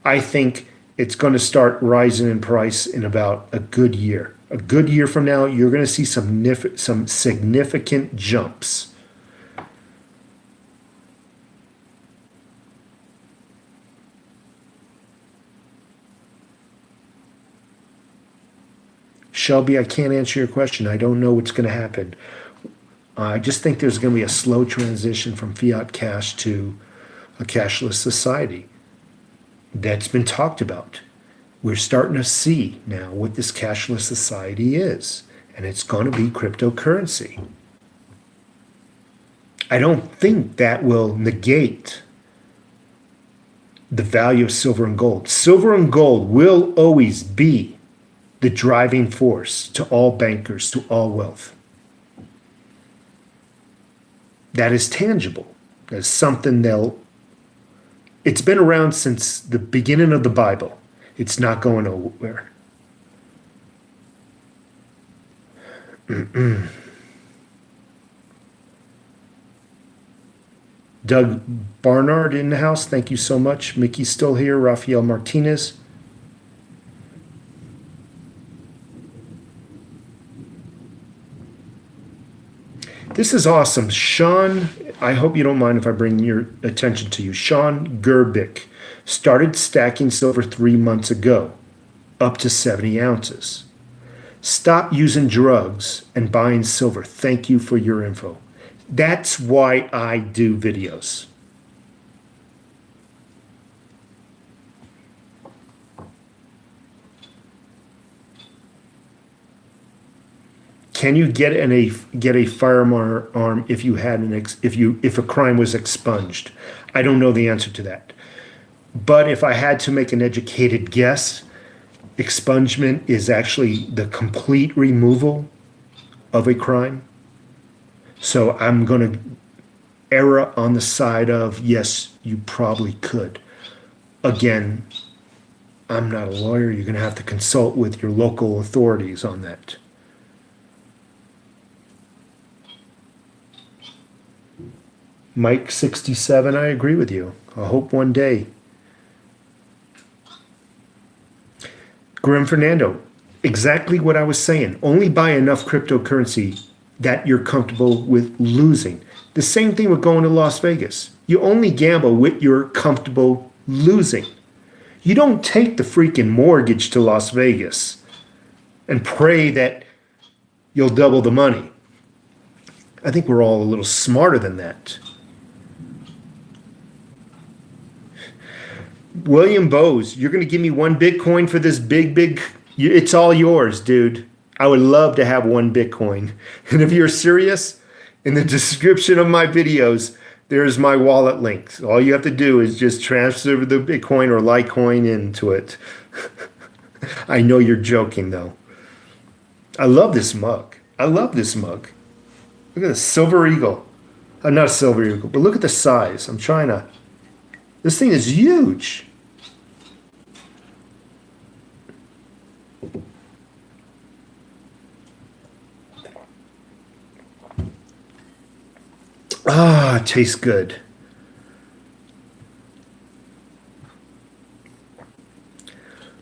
I think it's going to start rising in price in about a good year. A good year from now, you're going to see some significant jumps. Shelby, I can't answer your question. I don't know what's going to happen. I just think there's going to be a slow transition from fiat cash to a cashless society. That's been talked about. We're starting to see now what this cashless society is, and it's going to be cryptocurrency. I don't think that will negate the value of silver and gold. Silver and gold will always be the driving force to all bankers, to all wealth. That is tangible. That's something it's been around since the beginning of the Bible. It's not going nowhere. Doug Barnard in the house. Thank you so much. Mickey's still here. Rafael Martinez. This is awesome. Sean, I hope you don't mind if I bring your attention to you. Sean Gerbic started stacking silver 3 months ago, up to 70 ounces. Stop using drugs and buying silver. Thank you for your info. That's why I do videos. Can you get a firearm if you had if a crime was expunged? I don't know the answer to that. But if I had to make an educated guess, expungement is actually the complete removal of a crime. So I'm going to err on the side of, yes, you probably could. Again, I'm not a lawyer. You're going to have to consult with your local authorities on that. Mike 67, I agree with you. I hope one day. Grim Fernando, exactly what I was saying. Only buy enough cryptocurrency that you're comfortable with losing. The same thing with going to Las Vegas. You only gamble with you're comfortable losing. You don't take the freaking mortgage to Las Vegas and pray that you'll double the money. I think we're all a little smarter than that. William Bowes, you're going to give me 1 Bitcoin for this big, it's all yours, dude. I would love to have 1 Bitcoin. And if you're serious, in the description of my videos, there's my wallet link. All you have to do is just transfer the Bitcoin or Litecoin into it. I know you're joking, though. I love this mug. I love this mug. Look at the silver eagle. Not a silver eagle, but look at the size. I'm trying to... This thing is huge. Ah, it tastes good.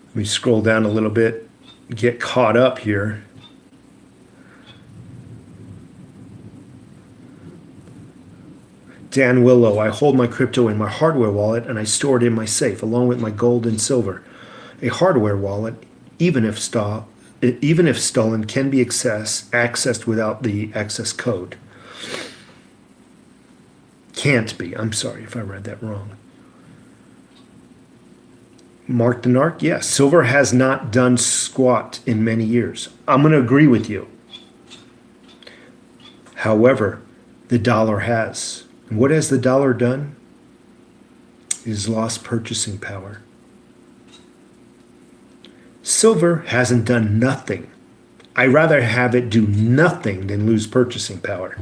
Let me scroll down a little bit, get caught up here. Dan Willow, I hold my crypto in my hardware wallet and I store it in my safe along with my gold and silver. A hardware wallet, even if stolen, can be accessed without the access code. Can't be. I'm sorry if I read that wrong. Mark the Narc, yes. Silver has not done squat in many years. I'm going to agree with you. However, the dollar has. And what has the dollar done? It has lost purchasing power. Silver hasn't done nothing. I'd rather have it do nothing than lose purchasing power.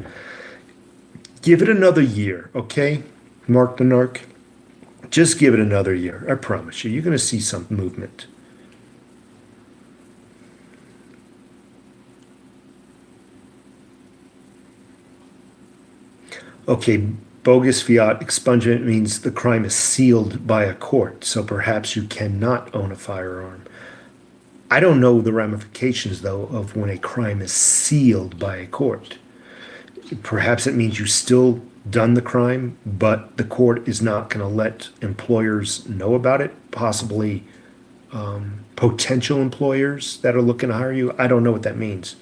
Give it another year, okay? Mark the Narc. Just give it another year. I promise you. You're going to see some movement. Okay, bogus fiat expungement means the crime is sealed by a court, so perhaps you cannot own a firearm. I don't know the ramifications, though, of when a crime is sealed by a court. Perhaps it means you still done the crime, but the court is not going to let employers know about it, possibly potential employers that are looking to hire you. I don't know what that means.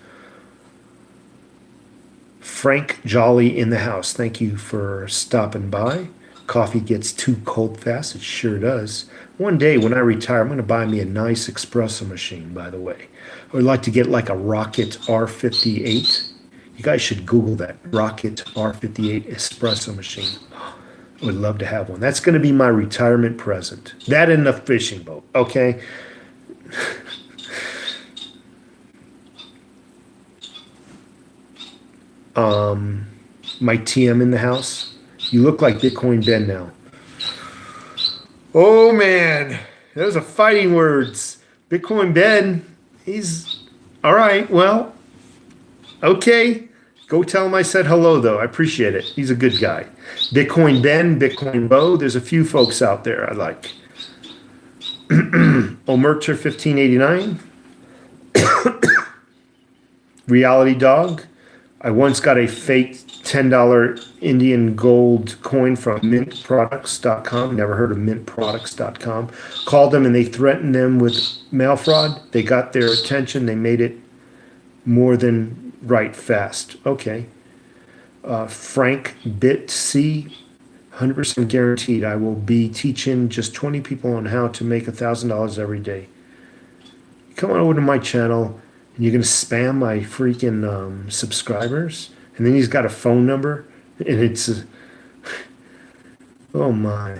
Frank Jolly in the house. Thank you for stopping by. Coffee gets too cold fast. It sure does. One day when I retire, I'm going to buy me a nice espresso machine, by the way. I would like to get like a Rocket R58. You guys should Google that. Rocket R58 espresso machine. I would love to have one. That's going to be my retirement present. That and a fishing boat, okay? My TM in the house. You look like Bitcoin Ben now. Oh man, those are fighting words. Bitcoin Ben, he's all right. Well, okay. Go tell him I said hello, though. I appreciate it. He's a good guy. Bitcoin Ben, Bitcoin Bo. There's a few folks out there I like. Omerter 1589. Reality Dog. I once got a fake $10 Indian gold coin from mintproducts.com. Never heard of mintproducts.com. Called them and they threatened them with mail fraud. They got their attention. They made it more than right fast. Okay. Frank Bit C. 100% guaranteed. I will be teaching just 20 people on how to make $1,000 every day. Come on over to my channel. And you're going to spam my freaking subscribers. And then he's got a phone number. And it's... oh, my.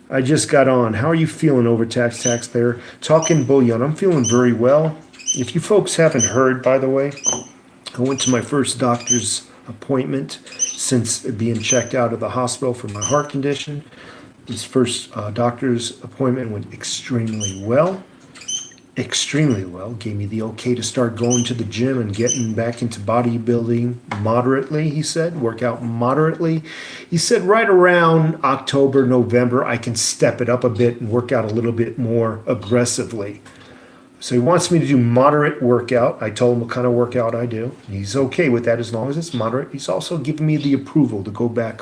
I just got on. How are you feeling, Overtax Taxpayer? Talking Bullion. I'm feeling very well. If you folks haven't heard, by the way, I went to my first doctor's appointment. since being checked out of the hospital for my heart condition. His first doctor's appointment went extremely well. Extremely well. Gave me the okay to start going to the gym and getting back into bodybuilding moderately, he said. Work out moderately. He said right around October, November, I can step it up a bit and work out a little bit more aggressively. So he wants me to do moderate workout. I told him what kind of workout I do. He's okay with that as long as it's moderate. He's also giving me the approval to go back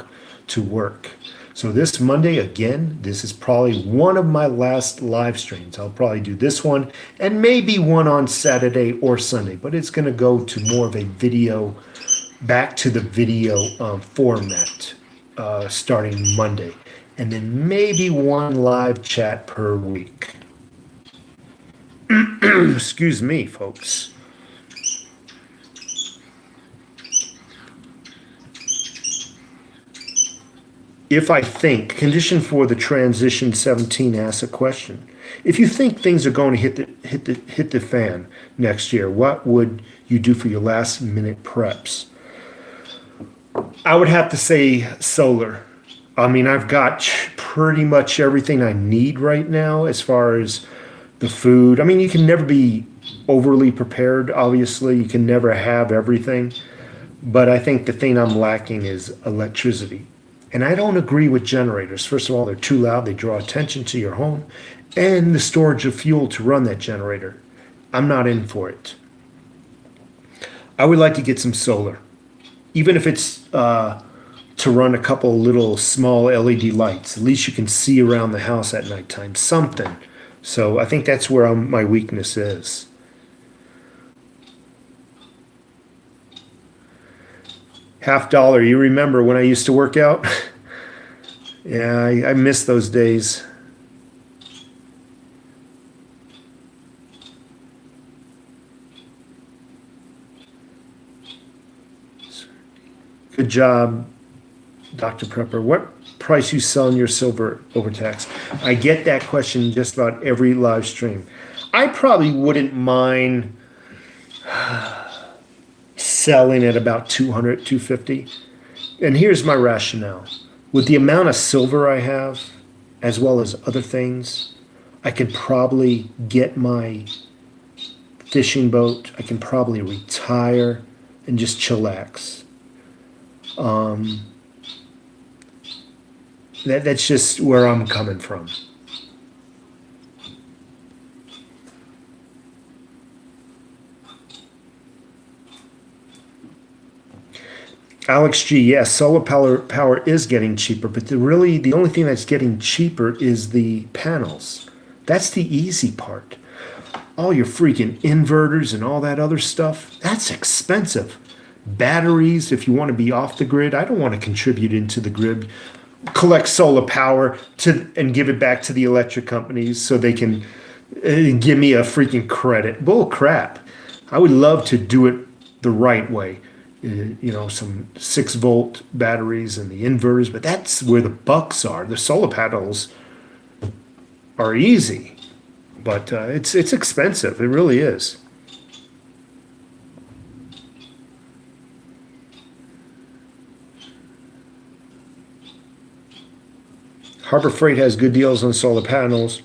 to work. So this Monday, again, this is probably one of my last live streams. I'll probably do this one and maybe one on Saturday or Sunday, but it's going to go to more of a video, back to the video format starting Monday. And then maybe one live chat per week. Excuse me, folks. If I think, condition for the transition 17 asks a question. If you think things are going to hit the fan next year, what would you do for your last minute preps? I would have to say solar. I mean, I've got pretty much everything I need right now as far as the food. I mean, you can never be overly prepared, obviously. You can never have everything. But I think the thing I'm lacking is electricity. And I don't agree with generators. First of all, they're too loud. They draw attention to your home. And the storage of fuel to run that generator. I'm not in for it. I would like to get some solar. Even if it's to run a couple little small LED lights. At least you can see around the house at nighttime. Something. So I think that's where my weakness is. $50. You remember when I used to work out? Yeah, I miss those days. Good job, Dr. Prepper. What price you selling your silver over tax? I get that question just about every live stream. I probably wouldn't mind selling at about 200, 250. And here's my rationale. With the amount of silver I have, as well as other things, I could probably get my fishing boat. I can probably retire and just chillax. That's just where I'm coming from. Alex G, yes, solar power is getting cheaper, but the only thing that's getting cheaper is the panels. That's the easy part. All your freaking inverters and all that other stuff, that's expensive. Batteries, if you want to be off the grid, I don't want to contribute into the grid. Collect solar power and give it back to the electric companies so they can give me a freaking credit. Bull crap. I would love to do it the right way. You know, some 6-volt batteries and the inverters, but that's where the bucks are. The solar panels are easy, but it's expensive. It really is. Harbor Freight has good deals on solar panels.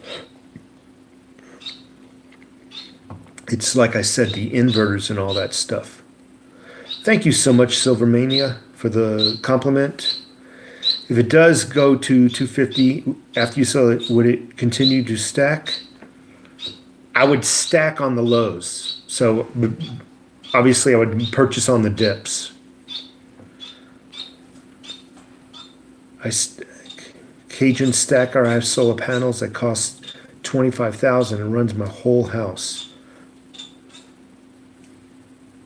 It's like I said, the inverters and all that stuff. Thank you so much, Silvermania, for the compliment. If it does go to 250 after you sell it, would it continue to stack? I would stack on the lows. So obviously I would purchase on the dips. Cajun Stacker, I have solar panels that cost $25,000 and runs my whole house.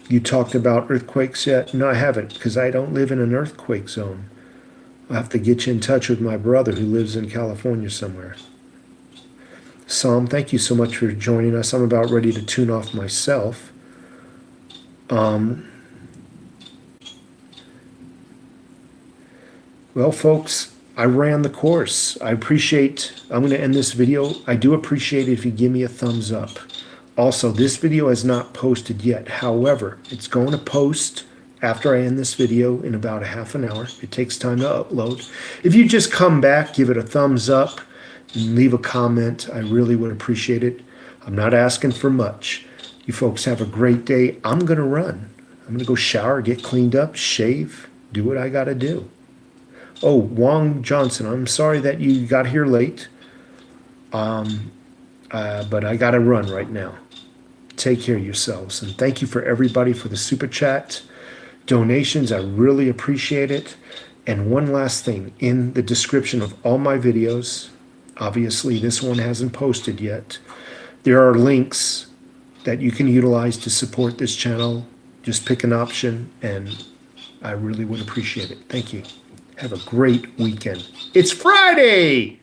You talked about earthquakes yet? No, I haven't, because I don't live in an earthquake zone. I'll have to get you in touch with my brother who lives in California somewhere. Psalm, thank you so much for joining us. I'm about ready to tune off myself. Well, folks, I ran the course. I'm going to end this video. I do appreciate it if you give me a thumbs up. Also, this video has not posted yet. However, it's going to post after I end this video in about a half an hour. It takes time to upload. If you just come back, give it a thumbs up, and leave a comment, I really would appreciate it. I'm not asking for much. You folks have a great day. I'm going to run. I'm going to go shower, get cleaned up, shave, do what I got to do. Oh, Wong Johnson, I'm sorry that you got here late, but I got to run right now. Take care of yourselves. And thank you for everybody for the super chat donations. I really appreciate it. And one last thing, in the description of all my videos, obviously this one hasn't posted yet, there are links that you can utilize to support this channel. Just pick an option, and I really would appreciate it. Thank you. Have a great weekend. It's Friday!